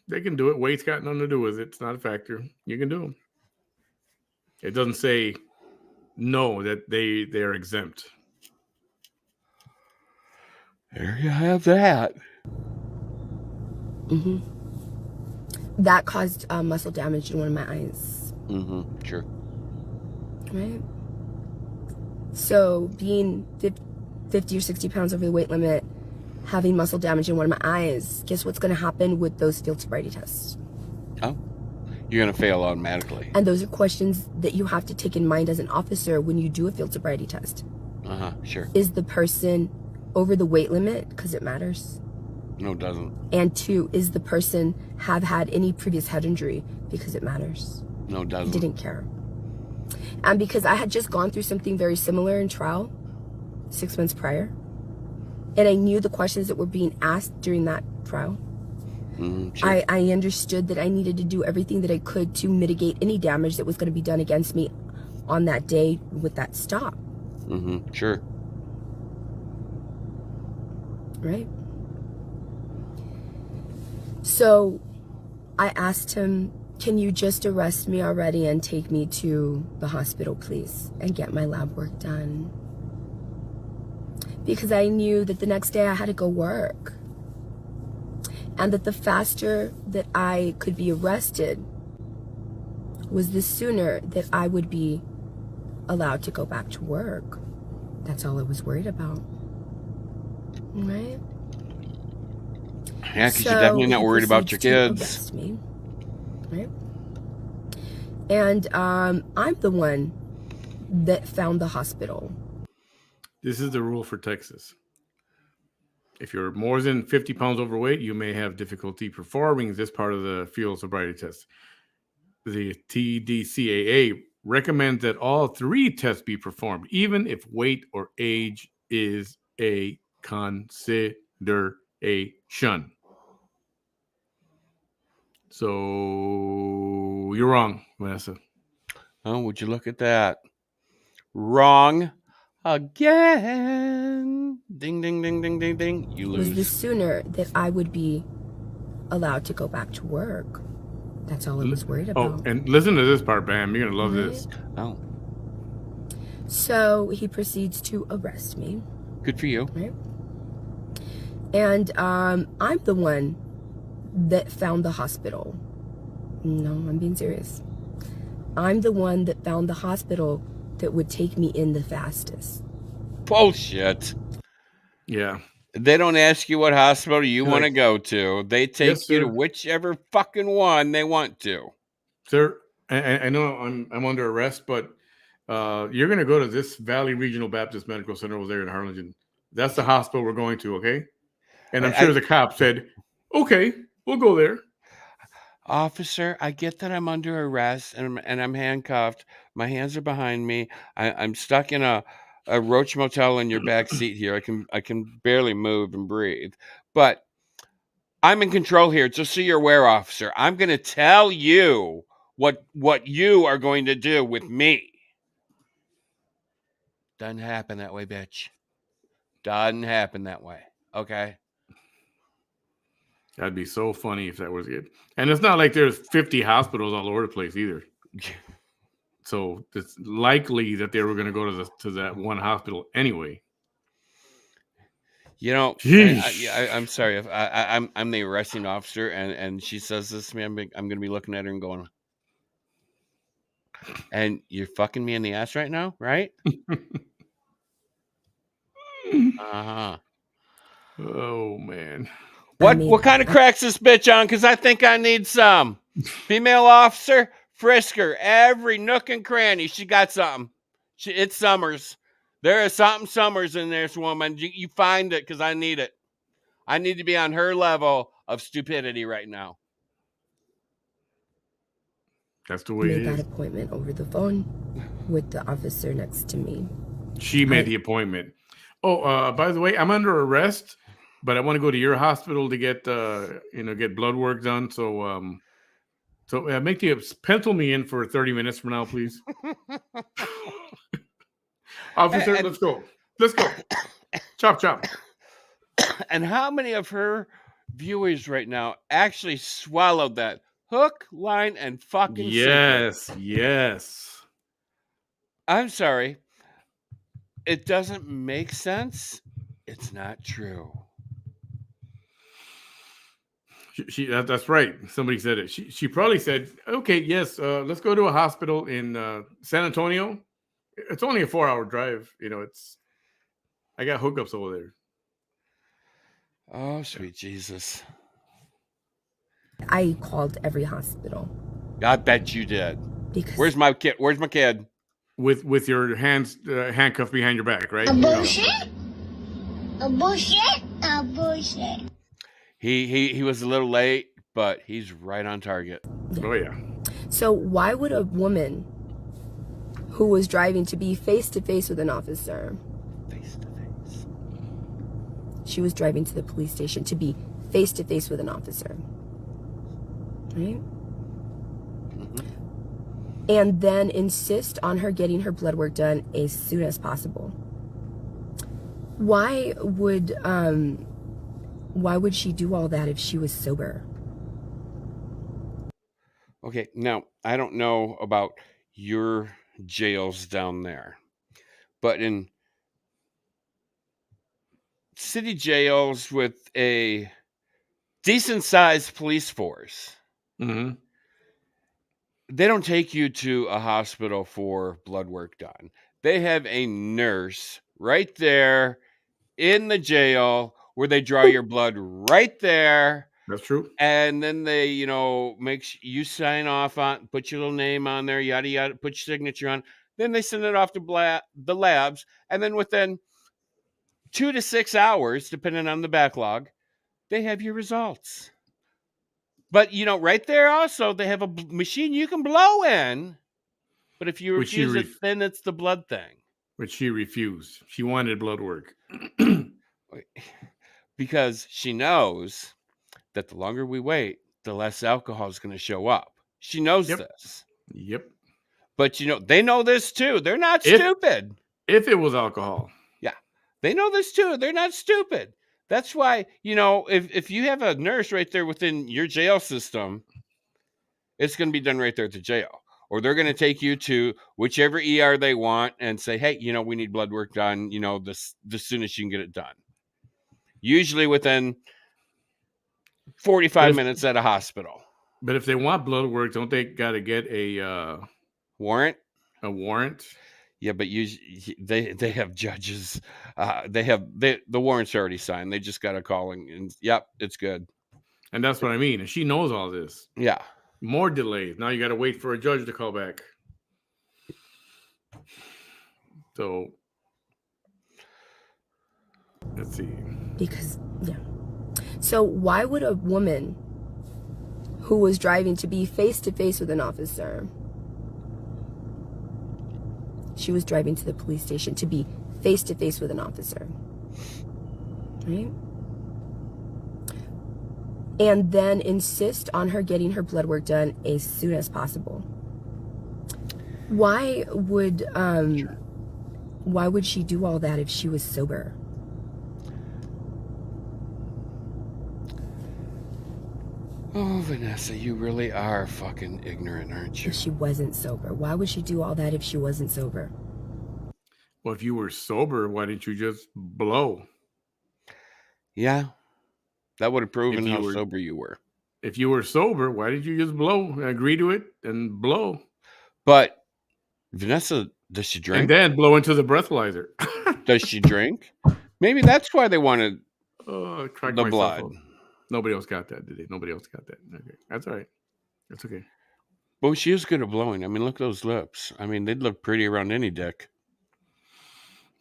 They can do it. Weight's got nothing to do with it. It's not a factor. You can do them. It doesn't say no that they are exempt. there you have that. Mm-hmm. That caused muscle damage in one of my eyes. Mm-hmm. Sure. Right? So being 50 or 60 pounds over the weight limit, having muscle damage in one of my eyes, guess what's going to happen with those field sobriety tests? Oh, you're going to fail automatically. And those are questions that you have to take in mind as an officer when you do a field sobriety test. Uh-huh. Sure. Is the person over the weight limit? Because it matters. No, it doesn't. And 2, is the person have had any previous head injury? Because it matters. No, it doesn't. Didn't care. And because I had just gone through something very similar in trial 6 months prior, and I knew the questions that were being asked during that trial, sure. I understood that I needed to do everything that I could to mitigate any damage that was going to be done against me on that day with that stop. Mm-hmm. Sure. Right? So I asked him, can you just arrest me already and take me to the hospital, please, and get my lab work done? Because I knew that the next day I had to go work. And that the faster that I could be arrested was the sooner that I would be allowed to go back to work. That's all I was worried about. Right? Yeah, because you're definitely not worried about your kids. Arrest me, right? And I'm the one that found the hospital. This is the rule for Texas. If you're more than 50 pounds overweight, you may have difficulty performing this part of the field sobriety test. The TDCAA recommends that all 3 tests be performed, even if weight or age is a consideration. So you're wrong, Vanessa. Oh, would you look at that? Wrong again. Ding, ding, ding, ding, ding, ding. You lose. Was the sooner that I would be allowed to go back to work. That's all I was worried about. Oh, and listen to this part, Bam. You're going to love this. Oh. So he proceeds to arrest me. Good for you. Right? And I'm the one that found the hospital. No, I'm being serious. I'm the one that found the hospital that would take me in the fastest. Bullshit. Yeah. They don't ask you what hospital you want to go to. They take you to whichever fucking one they want to. Sir, I know I'm under arrest, but you're going to go to this Valley Regional Baptist Medical Center over there in Harlingen. That's the hospital we're going to, okay? And I'm sure the cop said, okay, we'll go there. Officer, I get that I'm under arrest and I'm handcuffed. My hands are behind me. I'm stuck in a Roach Motel in your back seat here. I can barely move and breathe. But I'm in control here, just so you're aware, officer. I'm going to tell you what you are going to do with me. Doesn't happen that way, bitch. Doesn't happen that way. Okay. That'd be so funny if that was it. And it's not like there's 50 hospitals all over the place either. So it's likely that they were going to go to that one hospital anyway. You know, Sheesh. I'm sorry if I'm the arresting officer, and she says this to me. I'm going to be looking at her and going, and you're fucking me in the ass right now, right? Uh-huh. Oh man. What kind of cracks this bitch on? Because I think I need some. Female officer, frisk her every nook and cranny. She got something. It's Summers. There is something Summers in this woman. You find it because I need it. I need to be on her level of stupidity right now. That's the way it made that is. appointment over the phone with the officer next to me. She made the appointment. Oh, by the way, I'm under arrest, but I want to go to your hospital to get get blood work done. So pencil me in for 30 minutes from now, please. Officer, let's go. Let's go. Chop, chop. And how many of her viewers right now actually swallowed that hook, line, and fucking sinker? Yes. I'm sorry. It doesn't make sense. It's not true. That's right. Somebody said it. She probably said, okay, yes, let's go to a hospital in San Antonio. It's only a 4-hour drive. I got hookups over there. Oh, sweet Jesus. I called every hospital. I bet you did. Because Where's my kid? Where's my kid? With your hands handcuffed behind your back, right? A bullshit. A bullshit. A bullshit. He was a little late, but he's right on target. Oh yeah. So why would a woman who was driving to be face to face with an officer, Face to face. she was driving to the police station to be face to face with an officer, right? And then insist on her getting her blood work done as soon as possible. Why would she do all that if she was sober? Okay, now I don't know about your jails down there, but in city jails with a decent sized police force, Mm-hmm. they don't take you to a hospital for blood work done. They have a nurse right there in the jail where they draw your blood right there. That's true. And then they, make you sign off on, put your little name on there, yada, yada, put your signature on. Then they send it off to the labs. And then within 2 to 6 hours, depending on the backlog, they have your results. But, right there also, they have a machine you can blow in. But if you refuse it, then it's the blood thing. But she refused. She wanted blood work. Because she knows that the longer we wait, the less alcohol is going to show up. She knows this. Yep. But, they know this too. They're not stupid. If it was alcohol. Yeah. They know this too. They're not stupid. That's why, if you have a nurse right there within your jail system, it's going to be done right there at the jail. Or they're going to take you to whichever ER they want and say, hey, we need blood work done, the soonest you can get it done. Usually within 45 minutes at a hospital. But if they want blood work, don't they got to get a warrant? A warrant? Yeah, but usually they have judges. The warrant's already signed. They just got to call and yep, it's good. And that's what I mean. And she knows all this. Yeah. More delays. Now you got to wait for a judge to call back. So let's see. So why would a woman who was driving to be face to face with an officer, she was driving to the police station to be face to face with an officer, right? And then insist on her getting her blood work done as soon as possible. Why would she do all that if she was sober? Oh, Vanessa, you really are fucking ignorant, aren't you? If she wasn't sober. Why would she do all that if she wasn't sober? Well, if you were sober, why didn't you just blow? Yeah, that would have proven If you how were- sober you were. If you were sober, why did you just blow? Agree to it and blow. But Vanessa, does she And drink? then blow into the breathalyzer. Does she drink? Maybe that's why they wanted Oh, I cracked the myself blood. up. Nobody else got that, did they? Nobody else got that. Okay, that's all right. That's okay. Well, she is good at blowing. I mean, look at those lips. I mean, they'd look pretty around any dick.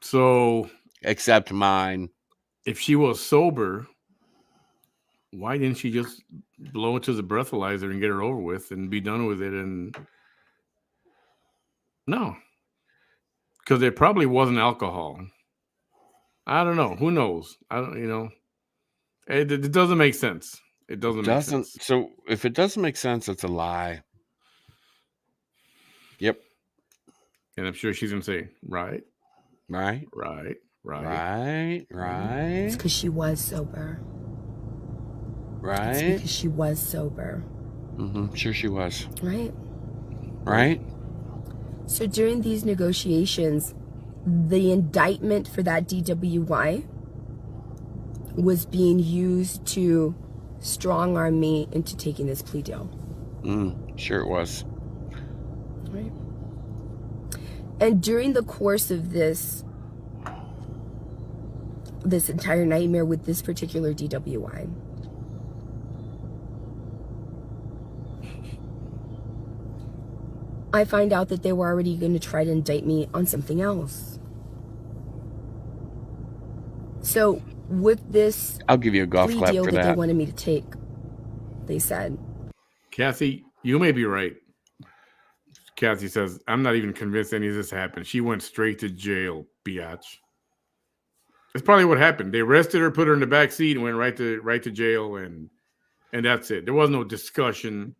So, except mine. If she was sober, why didn't she just blow into the breathalyzer and get it over with and be done with it? And no, because it probably wasn't alcohol. I don't know. Who knows? I don't. It doesn't make sense. It doesn't make sense. So if it doesn't make sense, it's a lie. Yep. And I'm sure she's gonna say, right. It's because she was sober. Right. It's because she was sober. Mm-hmm. Sure she was. Right. So during these negotiations, the indictment for that DWI was being used to strong arm me into taking this plea deal. Sure it was. Right. And during the course of this entire nightmare with this particular DWI, I find out that they were already going to try to indict me on something else. So with this, I'll give you a golf plea clap deal for that that. they wanted me to take, they said, Kathy, you may be right. Kathy says, I'm not even convinced any of this happened. She went straight to jail, biatch. That's probably what happened. They arrested her, put her in the back seat, and went right to jail, and that's it. There was no discussion.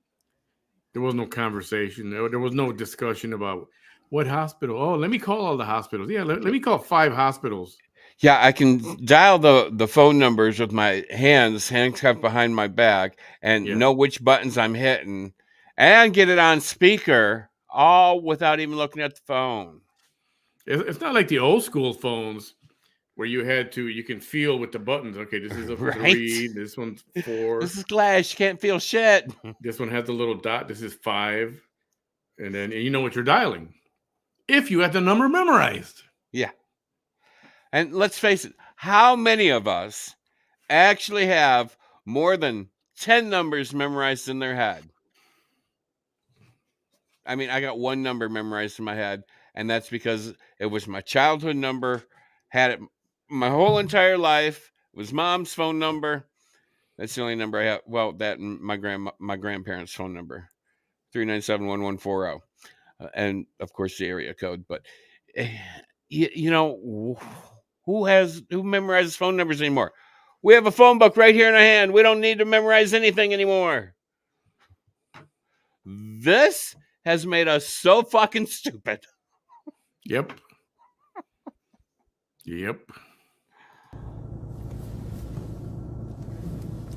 There was no conversation. There was no discussion about what hospital. Oh, let me call all the hospitals. Yeah, let me call 5 hospitals. Yeah, I can dial the phone numbers with my hands handcuffed behind my back and know which buttons I'm hitting and get it on speaker, all without even looking at the phone. It's not like the old school phones where you can feel with the buttons. Okay, this is a 3, this one's 4. This is glass, you can't feel shit. This one has the little dot, this is 5. And then you know what you're dialing. If you have the number memorized. Yeah. And let's face it, how many of us actually have more than 10 numbers memorized in their head? I mean, I got one number memorized in my head, and that's because it was my childhood number, had it my whole entire life. It was mom's phone number. That's the only number I have. Well, that and my grandparents' phone number, 397-1140. And, of course, the area code. But, who memorizes phone numbers anymore? We have a phone book right here in our hand. We don't need to memorize anything anymore. This has made us so fucking stupid. Yep.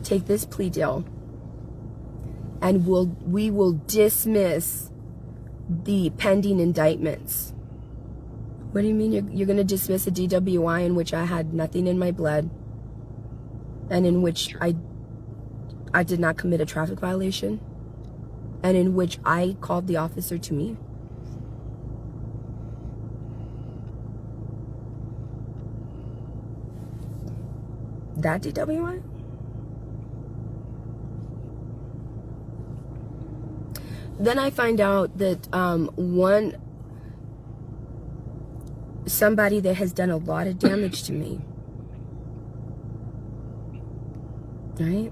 take this plea deal and we will dismiss the pending indictments. What do you mean you're going to dismiss a DWI in which I had nothing in my blood and in which I did not commit a traffic violation and in which I called the officer to me? That DWI? Then I find out that somebody that has done a lot of damage to me, right?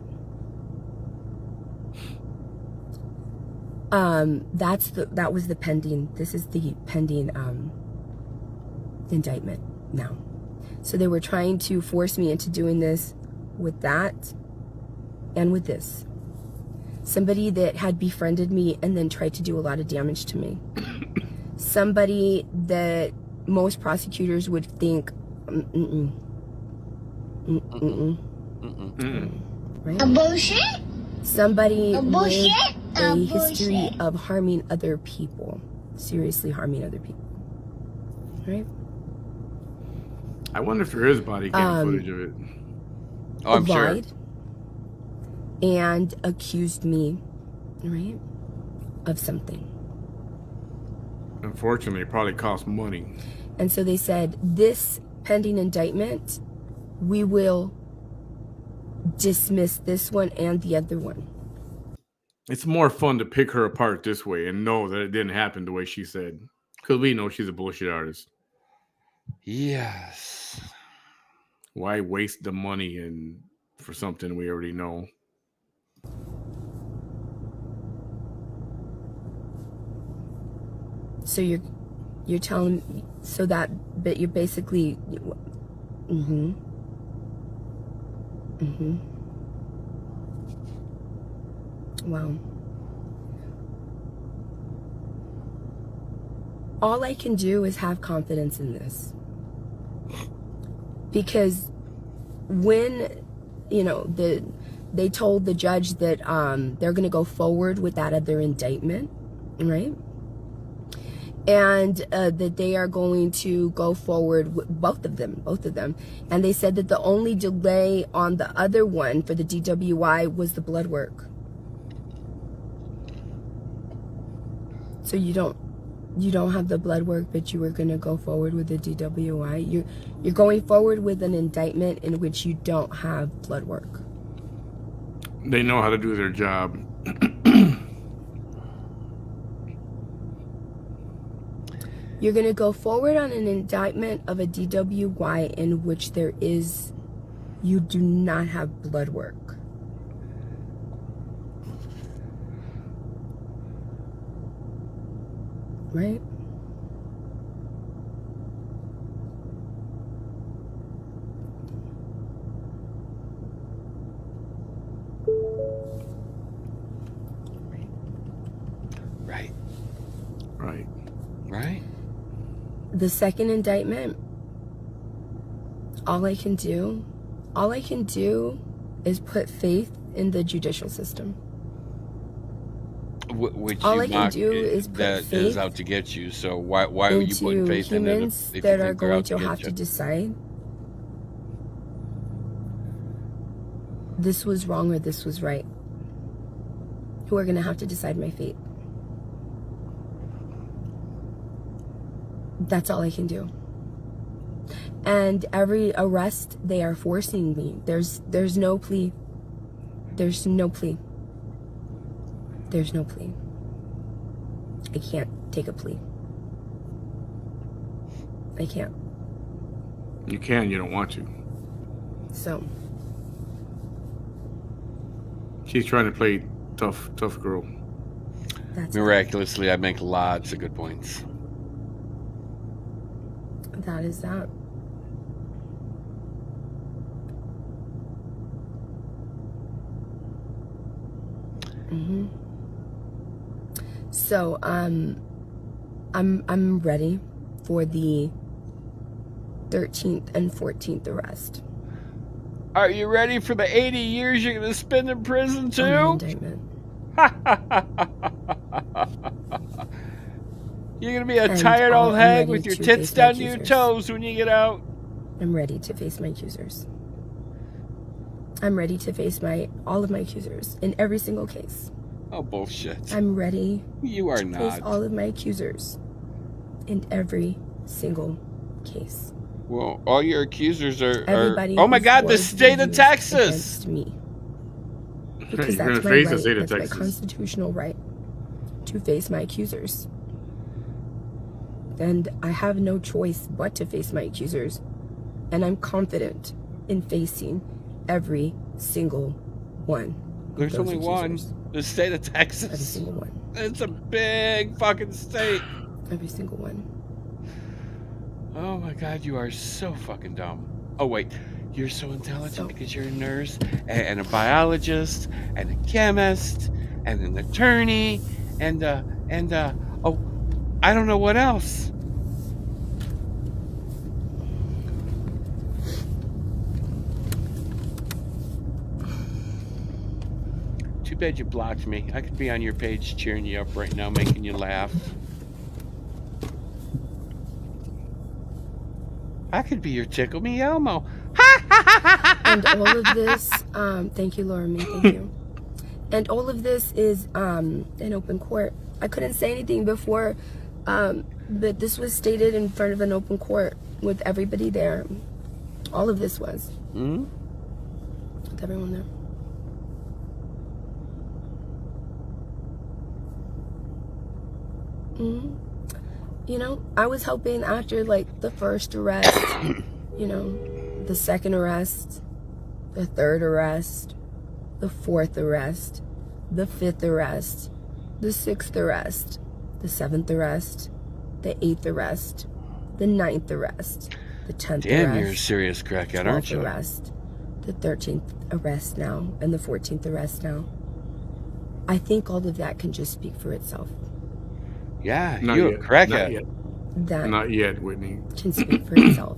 That was the pending. This is the pending indictment now. So they were trying to force me into doing this with that and with this. Somebody that had befriended me and then tried to do a lot of damage to me. Somebody that most prosecutors would think, right? A bullshit? somebody with Bullshit. a history Bullshit. of harming other people, seriously harming other people, right? I wonder if there is body cam footage of it. Oh, I'm sure. Lied and accused me, right, of something. Unfortunately, it probably costs money. And so they said, this pending indictment, we will dismiss this one and the other one. It's more fun to pick her apart this way and know that it didn't happen the way she said. Because we know she's a bullshit artist. Yes. Why waste the money for something we already know? So you're telling me, so that, but you're basically, wow. All I can do is have confidence in this. Because when, they told the judge that they're going to go forward with that other indictment, right? And that they are going to go forward with both of them. And they said that the only delay on the other one for the DWI was the blood work. So you don't have the blood work, but you were going to go forward with the DWI. You're going forward with an indictment in which you don't have blood work. They know how to do their job. You're going to go forward on an indictment of a DWI in which you do not have blood work. Right? Right. The second indictment, all I can do is put faith in the judicial system. Which all you I can do is put that faith is out to get you. So why are you putting into faith in it humans if that you are think they're going out to get have you? to decide this was wrong or this was right, who are going to have to decide my fate. That's all I can do. And every arrest, they are forcing me. There's no plea. There's no plea. There's no plea. I can't take a plea. I can't. You can, you don't want to. So. She's trying to play tough girl. That's Miraculously, I make lots of good points. That is that. So I'm ready for the 13th and 14th arrest. Are you ready for the 80 years you're going to spend in prison too? Indictment. You're going to be a And tired old I'm hag ready with your to tits face my down to your accusers. toes when you get out. I'm ready to face my accusers. I'm ready to face all of my accusers in every single case. Oh, bullshit. I'm ready You are to face not. all of my accusers in every single case. Well, all your accusers are Everybody oh my whose God, the words state were of used Texas. against me. Because You're gonna that's my face the right. state of That's my Texas. constitutional right to face my accusers. And I have no choice but to face my accusers. And I'm confident in facing every single one. There's those only one. accusers. The state of Texas. Every single one. It's a big fucking state. Every single one. Oh my God, you are so fucking dumb. Oh wait, you're so intelligent because you're a nurse and a biologist and a chemist and an attorney and oh, I don't know what else. Too bad you blocked me. I could be on your page cheering you up right now, making you laugh. I could be your Tickle Me Elmo. And all of this, thank you, Laura, thank you. And all of this is in open court. I couldn't say anything before, but this was stated in front of an open court with everybody there. All of this was. Mm-hmm. With everyone there. Mm-hmm. You know, I was hoping after like the first arrest, you know, the second arrest, the third arrest, the fourth arrest, the fifth arrest, the sixth arrest, the seventh arrest, the eighth arrest, the ninth arrest, the 10th Damn, arrest. you're a serious crackhead, aren't you? Arrest, the 13th arrest now, and the 14th arrest now. I think all of that can just speak for itself. Yeah, Not you're yet. a crackhead. Not yet. That Not yet, Whitney. can speak for itself.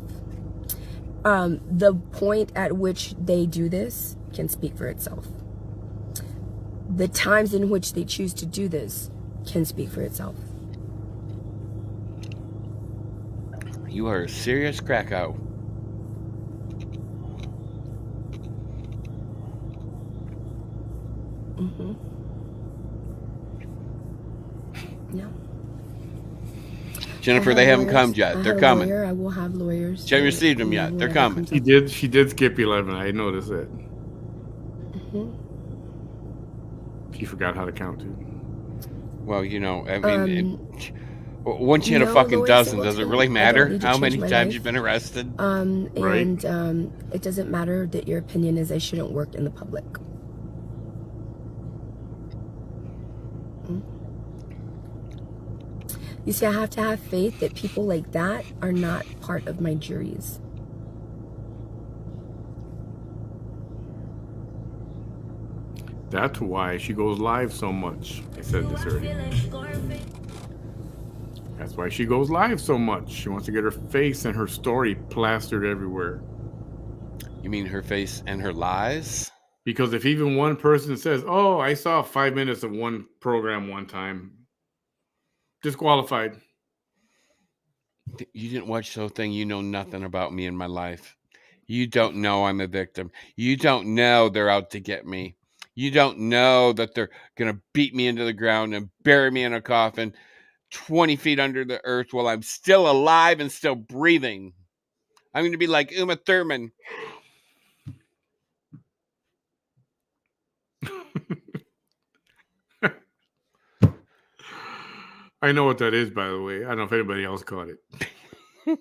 The point at which they do this can speak for itself. The times in which they choose to do this can speak for itself. You are a serious cracko. Mm-hmm. Yeah. Jennifer, they haven't come yet. They're coming. I will have lawyers. She hasn't received them yet. They're coming. She did skip 11. I noticed that. Mm-hmm. She forgot how to count too. Well, you know, I mean, once you hit a fucking Lord, dozen, so does it what's really going on? I don't matter need to how change many my times life. you've been arrested? Right. And it doesn't matter that your opinion is I shouldn't work in the public. You see, I have to have faith that people like that are not part of my juries. That's why she goes live so much. I said this earlier. That's why she goes live so much. She wants to get her face and her story plastered everywhere. You mean her face and her lies? Because if even one person says, "Oh, I saw 5 minutes of one program one time," disqualified. You didn't watch the whole thing. You know nothing about me and my life. You don't know I'm a victim. You don't know they're out to get me. You don't know that they're going to beat me into the ground and bury me in a coffin 20 feet under the earth while I'm still alive and still breathing. I'm going to be like Uma Thurman. I know what that is, by the way. I don't know if anybody else caught it.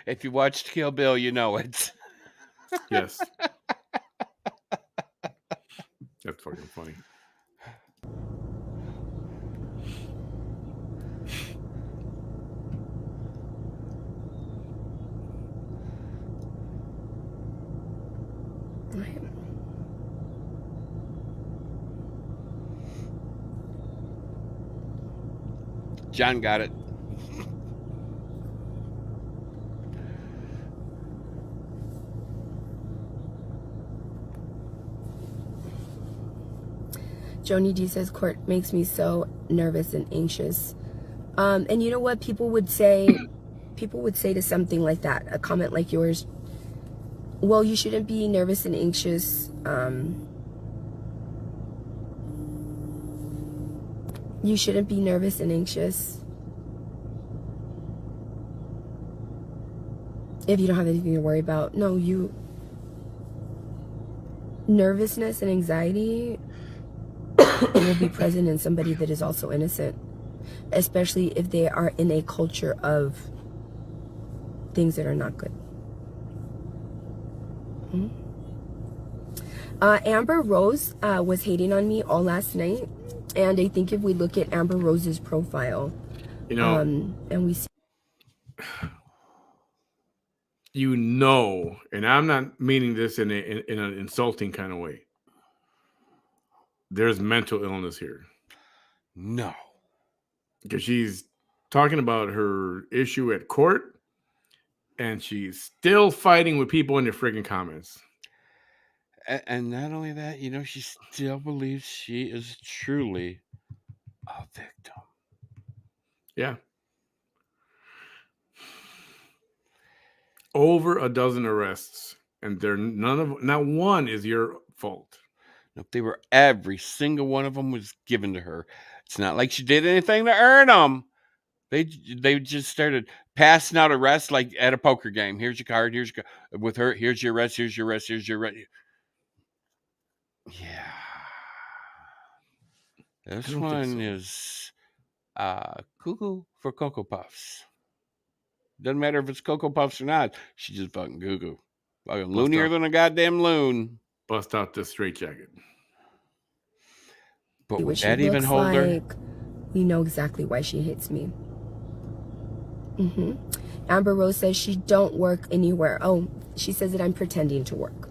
If you watched Kill Bill, you know it. Yes. That's fucking funny. John got it. Joni D says court makes me so nervous and anxious. And you know what people would say? People would say to something like that, a comment like yours, well, you shouldn't be nervous and anxious. You shouldn't be nervous and anxious if you don't have anything to worry about. No, nervousness and anxiety will be present in somebody that is also innocent, especially if they are in a culture of things that are not good. Amber Rose was hating on me all last night, and I think if we look at Amber Rose's profile, You know, and we see, you know, and I'm not meaning this in an insulting kind of way. There's mental illness here. No. Because she's talking about her issue at court, and she's still fighting with people in the friggin' comments. And not only that, she still believes she is truly a victim. Yeah. Over a dozen arrests, and not one is your fault. If they were, every single one of them was given to her. It's not like she did anything to earn them. They just started passing out arrests like at a poker game. Here's your card. Here's your card. With her. Here's your arrest. Here's your arrest. Here's your arrest. Yeah. This one is cuckoo for Cocoa Puffs. Doesn't matter if it's Cocoa Puffs or not. She's just fucking cuckoo. Fucking loonier than a goddamn loon. Bust out the straitjacket. But would that even hold her? We know exactly why she hates me. Amber Rose says she don't work anywhere. Oh, she says that I'm pretending to work.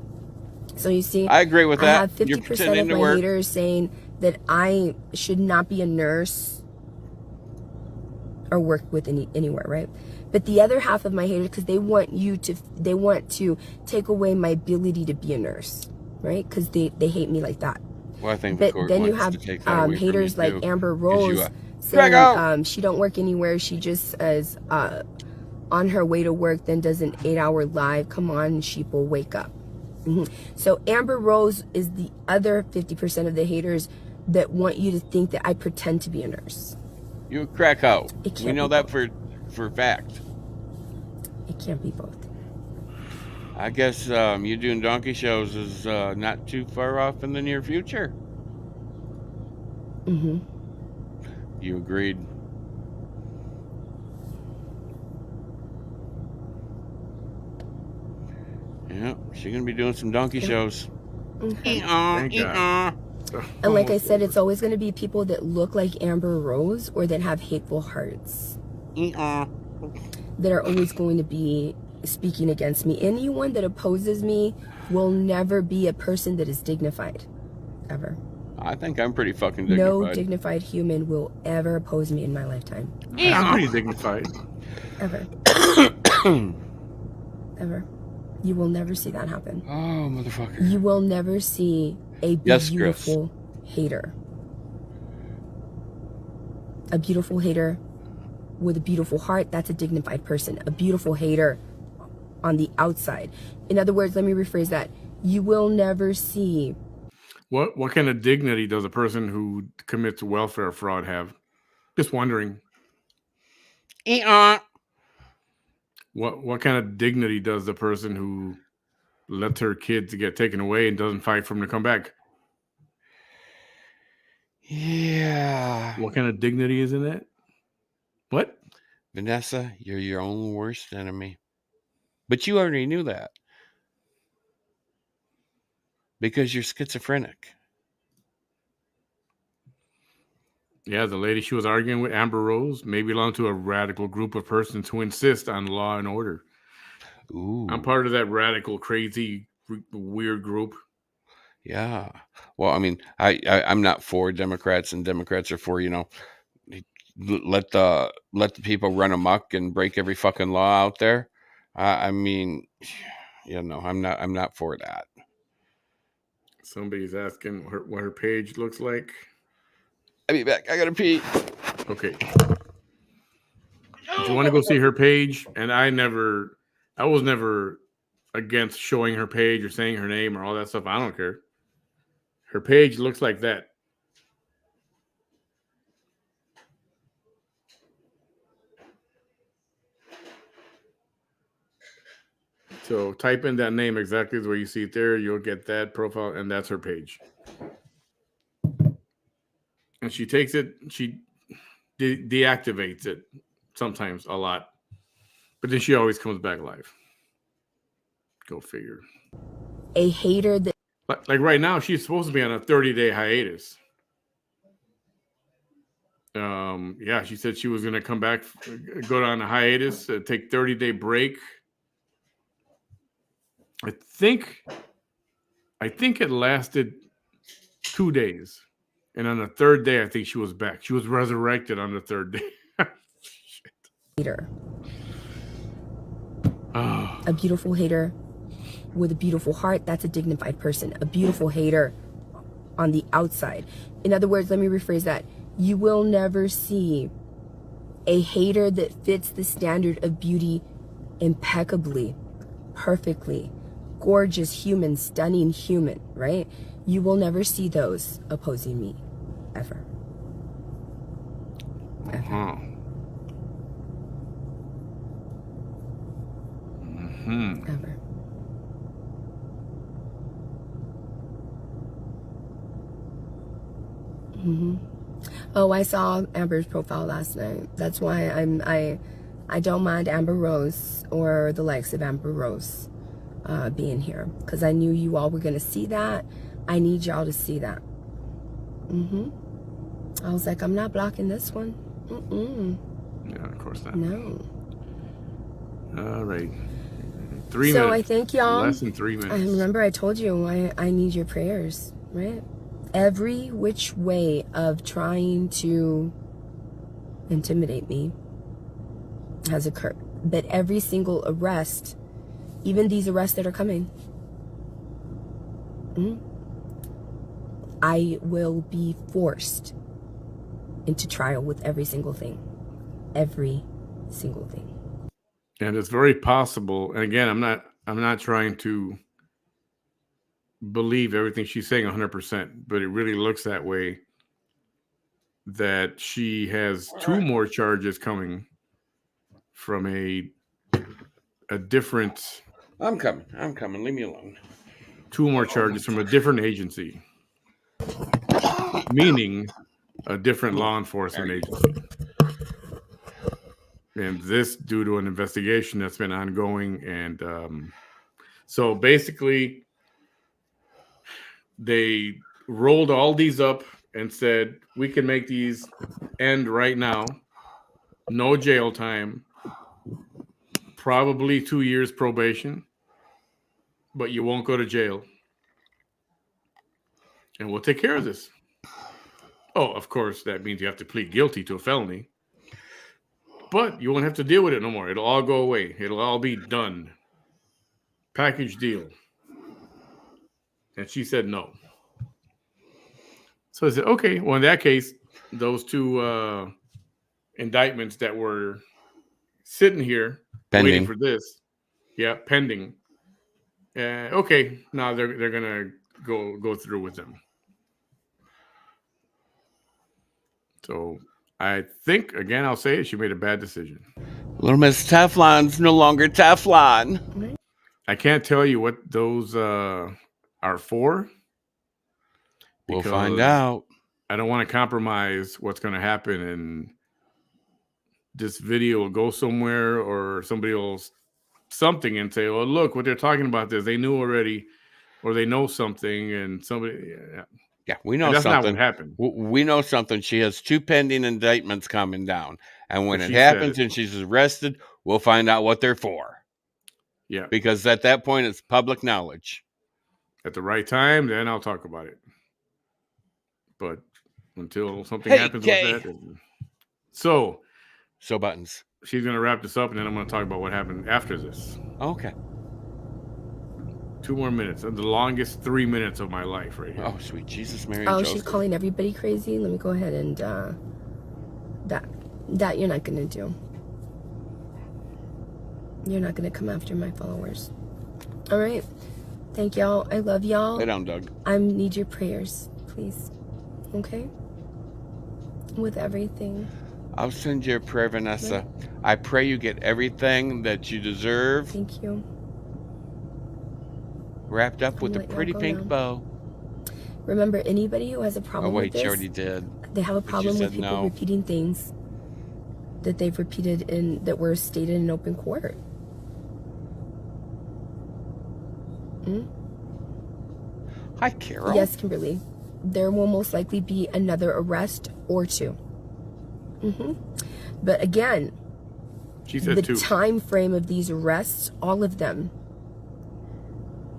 So you see, I agree with that. I have 50% of my haters saying that I should not be a nurse or work with anywhere, right? But the other half of my haters, because they want to take away my ability to be a nurse, right? Because they hate me like that. Well, I think but then you have haters like Amber Rose saying she don't work anywhere. She just is on her way to work, then does an 8-hour live. Come on, sheeple, wake up. So Amber Rose is the other 50% of the haters that want you to think that I pretend to be a nurse. You a crack hoe. We know that for fact. It can't be both. I guess you doing donkey shows is not too far off in the near future. You agreed. Yeah, she's gonna be doing some donkey shows. Thank God. And like I said, it's always going to be people that look like Amber Rose or that have hateful hearts that are always going to be speaking against me. Anyone that opposes me will never be a person that is dignified, ever. I think I'm pretty fucking dignified. No dignified human will ever oppose me in my lifetime. I'm pretty dignified. Ever. Ever. You will never see that happen. Oh, motherfucker. You will never see a beautiful hater. A beautiful hater with a beautiful heart, that's a dignified person. A beautiful hater on the outside. In other words, let me rephrase that. You will never see. What kind of dignity does a person who commits welfare fraud have? Just wondering. What kind of dignity does the person who lets her kids get taken away and doesn't fight for them to come back? Yeah. What kind of dignity is in that? What? Vanessa, you're your own worst enemy. But you already knew that. Because you're schizophrenic. Yeah, the lady she was arguing with, Amber Rose, may belong to a radical group of persons who insist on law and order. Ooh. I'm part of that radical, crazy, weird group. Yeah. Well, I mean, I'm not for Democrats, and Democrats are for, let the people run amok and break every fucking law out there. I mean, I'm not for that. Somebody's asking what her page looks like. I'll be back. I gotta pee. Okay. If you want to go see her page, and I was never against showing her page or saying her name or all that stuff. I don't care. Her page looks like that. So type in that name exactly where you see it there. You'll get that profile, and that's her page. And she takes it, she deactivates it sometimes a lot. But then she always comes back live. Go figure. A hater that... Like right now, she's supposed to be on a 30-day hiatus. Yeah, she said she was going to come back, go on a hiatus, take 30-day break. I think it lasted 2 days. And on the third day, I think she was back. She was resurrected on the third day. Shit. Hater. Oh. A beautiful hater with a beautiful heart, that's a dignified person. A beautiful hater on the outside. In other words, let me rephrase that. You will never see a hater that fits the standard of beauty impeccably, perfectly, gorgeous human, stunning human, right? You will never see those opposing me, ever. Uh-huh. Mm-hmm. Ever. Mm-hmm. Oh, I saw Amber's profile last night. That's why I don't mind Amber Rose or the likes of Amber Rose being here, because I knew you all were gonna see that. I need y'all to see that. I was like, I'm not blocking this one. Yeah, of course not. No. All right. 3 minutes. So I thank y'all. Less than 3 minutes. I remember I told you I need your prayers, right? Every which way of trying to intimidate me has occurred. But every single arrest, even these arrests that are coming, I will be forced into trial with every single thing. Every single thing. And it's very possible, and again, I'm not trying to believe everything she's saying 100%, but it really looks that way, that she has 2 more charges coming from a different... I'm coming. Leave me alone. 2 more charges from a different agency, meaning a different law enforcement agency. And this due to an investigation that's been ongoing. And so basically, they rolled all these up and said, we can make these end right now. No jail time. Probably 2 years probation. But you won't go to jail. And we'll take care of this. Oh, of course, that means you have to plead guilty to a felony. But you won't have to deal with it no more. It'll all go away. It'll all be done. Package deal. And she said no. So I said, okay, well, in that case, those 2 indictments that were sitting here waiting for this, pending. Okay, now they're gonna go through with them. So I think, again, I'll say it, she made a bad decision. Little Miss Teflon's no longer Teflon. I can't tell you what those are for. We'll find out. I don't want to compromise what's going to happen, and this video will go somewhere, or somebody will something and say, "Oh, look what they're talking about. This they knew already, or they know something." And somebody, yeah, we know that's something. Not what happened. We know something. She has 2 pending indictments coming down, and when it happens and she's arrested, we'll find out what they're for. Yeah, because at that point, it's public knowledge. At the right time, then I'll talk about it. But until something happens with that, so buttons. She's going to wrap this up, and then I'm going to talk about what happened after this. Okay. 2 more minutes. The longest 3 minutes of my life right here. Oh, sweet Jesus, Mary. Oh, Joseph. She's calling everybody crazy. Let me go ahead and that you're not going to do. You're not going to come after my followers. All right. Thank y'all. I love y'all. Lay down, Doug. I need your prayers, please. Okay? With everything. I'll send you a prayer, Vanessa. I pray you get everything that you deserve. Thank you. Wrapped up with a pretty pink bow. Remember, anybody who has a problem with this, she already did. They have a problem with people repeating things that they've repeated that were stated in open court. Hi, Carol. Yes, Kimberly. There will most likely be another arrest or 2. But again, she said the 2. time frame of these arrests, all of them,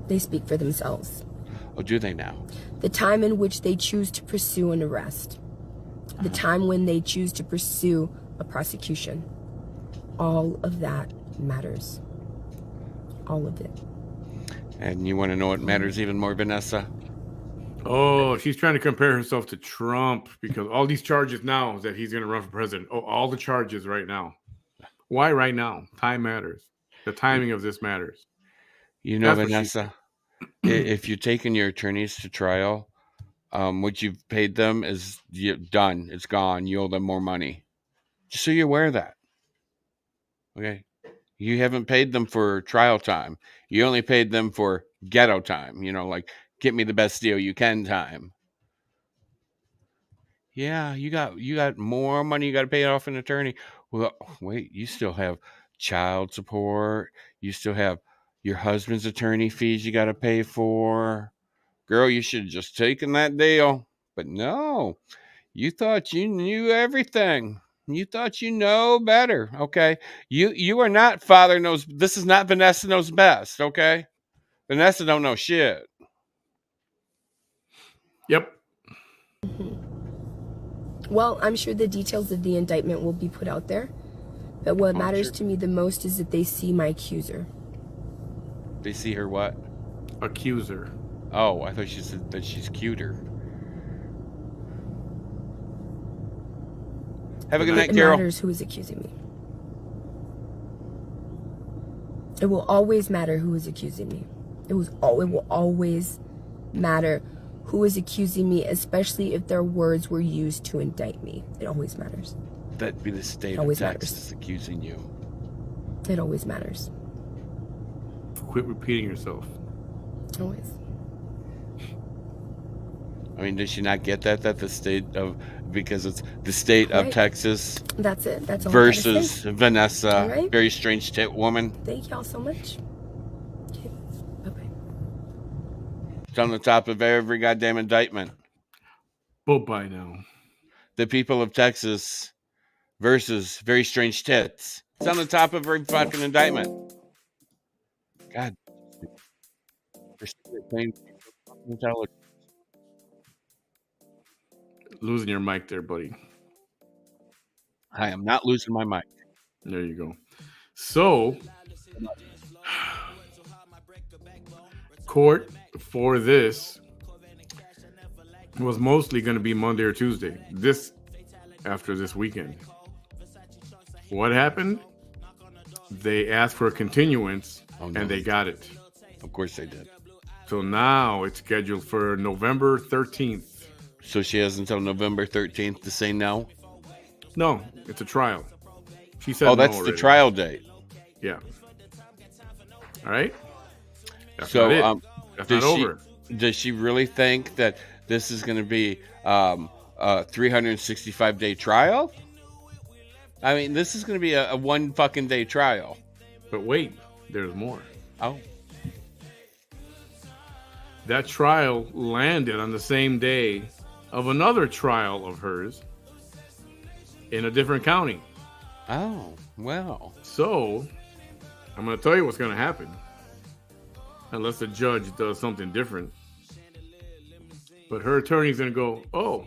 they speak for themselves. Oh, do they now? The time in which they choose to pursue an arrest. The time when they choose to pursue a prosecution. All of that matters. All of it. And you want to know what matters even more, Vanessa? Oh, she's trying to compare herself to Trump because all these charges now that he's going to run for president. Oh, all the charges right now. Why right now? Time matters. The timing of this matters. You know, That's what she Vanessa, if you're taking your attorneys to trial, what you've paid them is done. It's gone. You owe them more money. Just so you're aware of that. Okay. You haven't paid them for trial time. You only paid them for ghetto time, like get me the best deal you can time. Yeah, you got more money you got to pay off an attorney. Well, wait, you still have child support. You still have your husband's attorney fees you got to pay for. Girl, you should have just taken that deal. But no, you thought you knew everything. You thought you know better. Okay. You are not father knows. This is not Vanessa knows best. Okay. Vanessa don't know shit. Yep. Well, I'm sure the details of the indictment will be put out there. But what matters sure. to me the most is that they see my accuser. They see her what? Accuser. Oh, I thought she said that she's cuter. Have a good night, It Carol. matters who is accusing me. It will always matter who is accusing me. It will always matter who is accusing me, especially if their words were used to indict me. It always matters. That'd be the state of Texas accusing you. It always matters. Quit repeating yourself. Always. I mean, does she not get that the state of, because it's the state of Right. Texas That's it. That's all I gotta versus say. Vanessa, All right. very strange tit woman. Thank y'all so much. Okay. Bye-bye. It's on the top of every goddamn indictment. Bye now. The people of Texas versus very strange tits. It's on the top of every fucking indictment. God. Losing your mic there, buddy. I am not losing my mic. There you go. So, court for this was mostly going to be Monday or Tuesday. After this weekend. What happened? They asked for a continuance, and they got it. Of course they did. So now it's scheduled for November 13th. So she has until November 13th to say no? No, it's a trial. She said oh, that's no the already. trial date. Yeah. All right. That's so, not it. That's not over. Does she really think that this is going to be a 365-day trial? I mean, this is going to be a one fucking day trial. But wait, there's more. Oh. That trial landed on the same day of another trial of hers in a different county. Oh, well. So, I'm going to tell you what's going to happen. Unless the judge does something different. But her attorney's going to go, oh,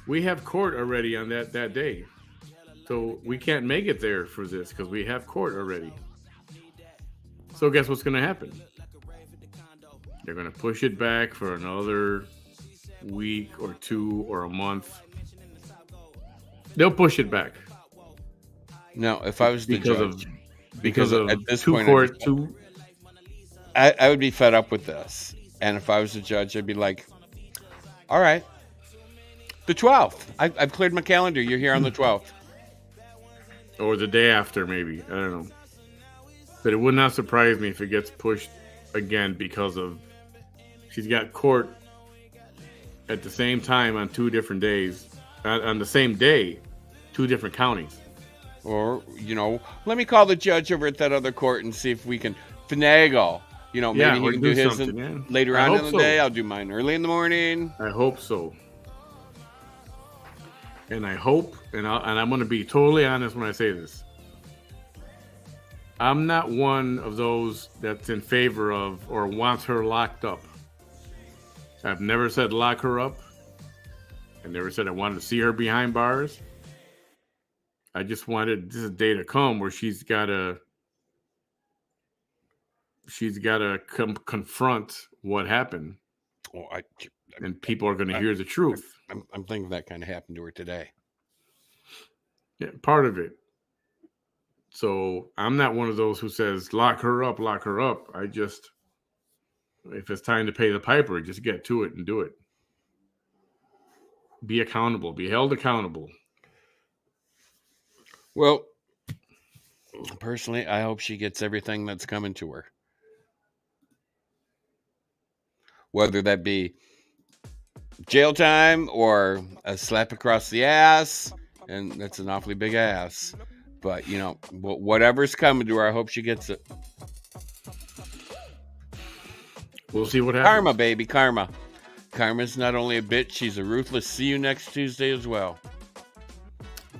we have court already on that day. So we can't make it there for this because we have court already. So guess what's going to happen? They're going to push it back for another week or two or a month. They'll push it back. No, if I was the judge, because of at this two point, court, I would be fed up with this. And if I was the judge, I'd be like, all right, the 12th. I've cleared my calendar. You're here on the 12th. Or the day after, maybe. I don't know. But it would not surprise me if it gets pushed again because of she's got court at the same time on 2 different days. On the same day, 2 different counties. Or, let me call the judge over at that other court and see if we can finagle. Maybe he can do his later on in the day. I'll do mine early in the morning. I hope so. And I hope, and I'm going to be totally honest when I say this. I'm not one of those that's in favor of or wants her locked up. I've never said lock her up. I never said I wanted to see her behind bars. I just wanted this day to come where she's got to she's got to confront what happened, Oh, and people are going to hear the truth. I'm thinking that kind of happened to her today. Yeah, part of it. So I'm not one of those who says lock her up, lock her up. I just, if it's time to pay the piper, just get to it and do it. Be accountable. Be held accountable. Well, personally, I hope she gets everything that's coming to her. Whether that be jail time or a slap across the ass, and that's an awfully big ass. But, you know, whatever's coming to her, I hope she gets it. We'll see what happens. Karma, baby, karma. Karma's not only a bitch, she's a ruthless. See you next Tuesday as well.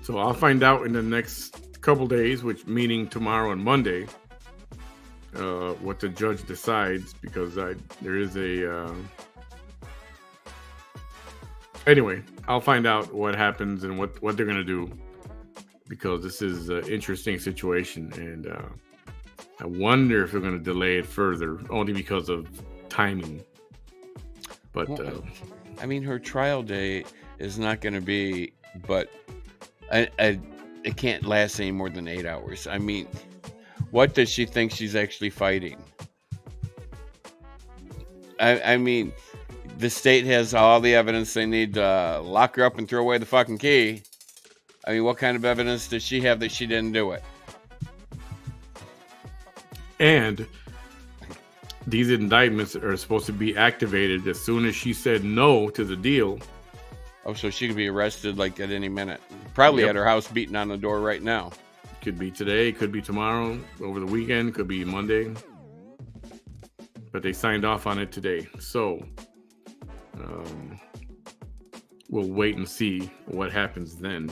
So I'll find out in the next couple days, which meaning tomorrow and Monday, what the judge decides, because there is a... Anyway, I'll find out what happens and what they're going to do, because this is an interesting situation, and I wonder if they're going to delay it further, only because of timing. But well, I mean, her trial date is not going to be, but it can't last any more than 8 hours. I mean, what does she think she's actually fighting? I mean, the state has all the evidence they need to lock her up and throw away the fucking key. I mean, what kind of evidence does she have that she didn't do it? And these indictments are supposed to be activated as soon as she said no to the deal. Oh, so she could be arrested like at any minute. Probably Yep. at her house beating on the door right now. Could be today, could be tomorrow, over the weekend, could be Monday. But they signed off on it today. So we'll wait and see what happens then.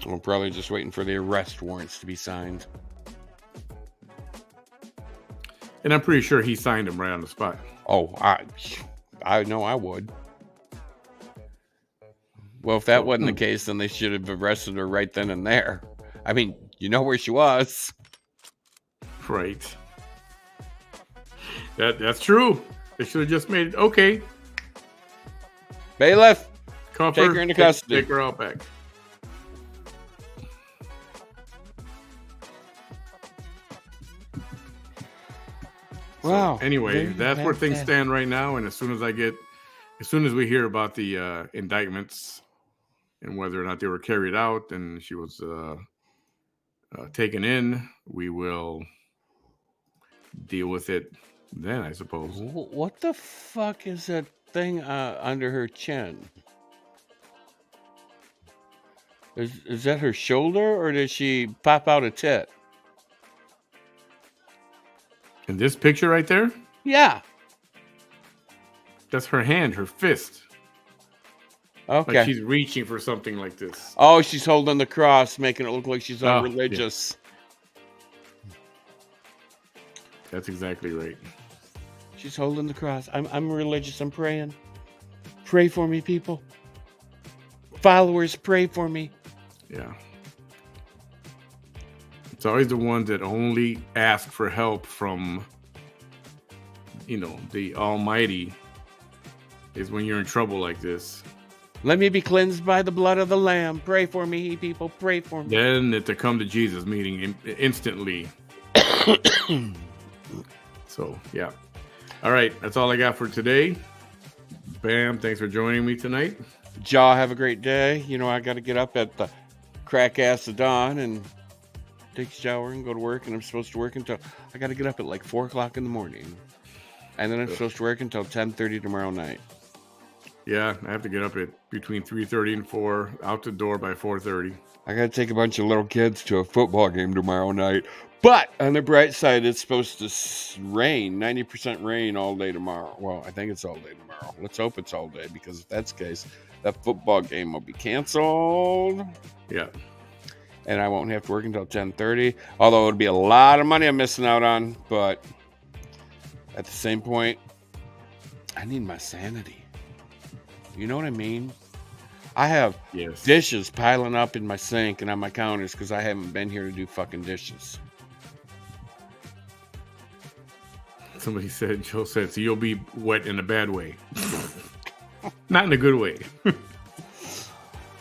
We're probably just waiting for the arrest warrants to be signed. And I'm pretty sure he signed them right on the spot. Oh, I know I would. Well, if that wasn't the case, then they should have arrested her right then and there. I mean, you know where she was. Right. That's true. They should have just made it okay. Bailiff, Cuff take her into custody. Take her out back. Wow. So anyway, Very that's where things bad. stand right now. And as soon as we hear about the indictments and whether or not they were carried out and she was taken in, we will deal with it then, I suppose. What the fuck is that thing under her chin? Is that her shoulder, or did she pop out a tit? In this picture right there, Yeah. that's her hand, her fist. Okay. Like she's reaching for something like this. Oh, she's holding the cross, making it look like she's all Oh, yeah. religious. That's exactly right. She's holding the cross. I'm religious. I'm praying. Pray for me, people. Followers, pray for me. Yeah. It's always the ones that only ask for help from, the Almighty, is when you're in trouble like this. Let me be cleansed by the blood of the Lamb. Pray for me, people. Pray for me. Then at the come to Jesus meeting instantly. So, yeah. All right. That's all I got for today. Bam. Thanks for joining me tonight. Jaw, have a great day. I got to get up at the crack ass of dawn and take a shower and go to work. And I'm supposed to work until I got to get up at like 4 o'clock in the morning. And then I'm supposed to work until 10:30 tomorrow night. Yeah, I have to get up at between 3:30 and 4, out the door by 4:30. I got to take a bunch of little kids to a football game tomorrow night. But on the bright side, it's supposed to rain, 90% rain all day tomorrow. Well, I think it's all day tomorrow. Let's hope it's all day, because if that's the case, that football game will be canceled. Yeah. And I won't have to work until 10:30. Although it would be a lot of money I'm missing out on. But at the same point, I need my sanity. You know what I mean? I have Yes. dishes piling up in my sink and on my counters because I haven't been here to do fucking dishes. Somebody said, Joe said, so you'll be wet in a bad way. Not in a good way.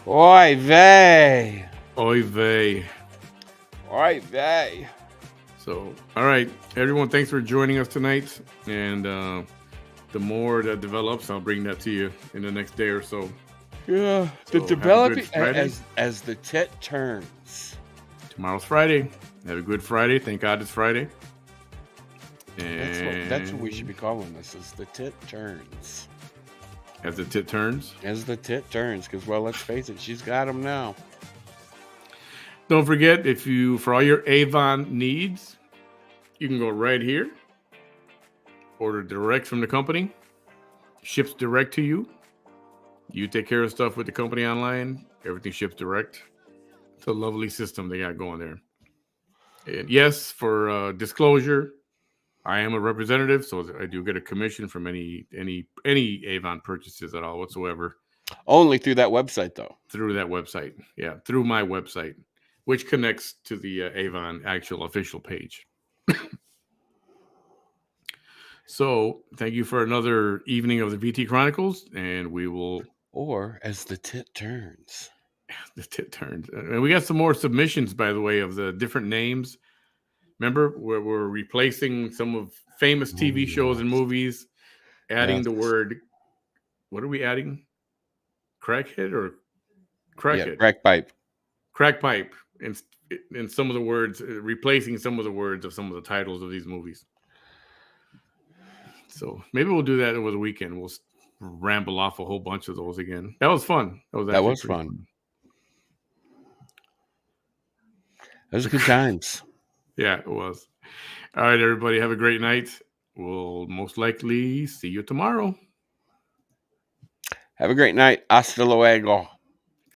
Oy vey. Oy vey. Oy vey. So, all right, everyone, thanks for joining us tonight. And the more that develops, I'll bring that to you in the next day or so. Yeah, the So, developing have a good as the tit turns. Tomorrow's Friday. Have a good Friday. Thank God it's Friday. And That's what we should be calling this, is the tit turns. As the tit turns. As the tit turns, because, well, let's face it, she's got them now. Don't forget, for all your Avon needs, you can go right here. Order direct from the company. Ships direct to you. You take care of stuff with the company online. Everything ships direct. It's a lovely system they got going there. And yes, for disclosure, I am a representative, so I do get a commission from any Avon purchases at all whatsoever. Only through that website, though. Through that website. Yeah, through my website, which connects to the Avon actual official page. So, thank you for another evening of the VT Chronicles, and we will... Or as the tit turns. The tit turns. And we got some more submissions, by the way, of the different names. Remember, we're replacing some of famous TV shows and movies, adding the word... What are we adding? Crackhead or crackhead? Yeah, crack pipe. Crack pipe. And some of the words, replacing some of the words of some of the titles of these movies. So maybe we'll do that over the weekend. We'll ramble off a whole bunch of those again. That was fun. That was fun. Those are good times. Yeah, it was. All right, everybody. Have a great night. We'll most likely see you tomorrow. Have a great night. Hasta luego.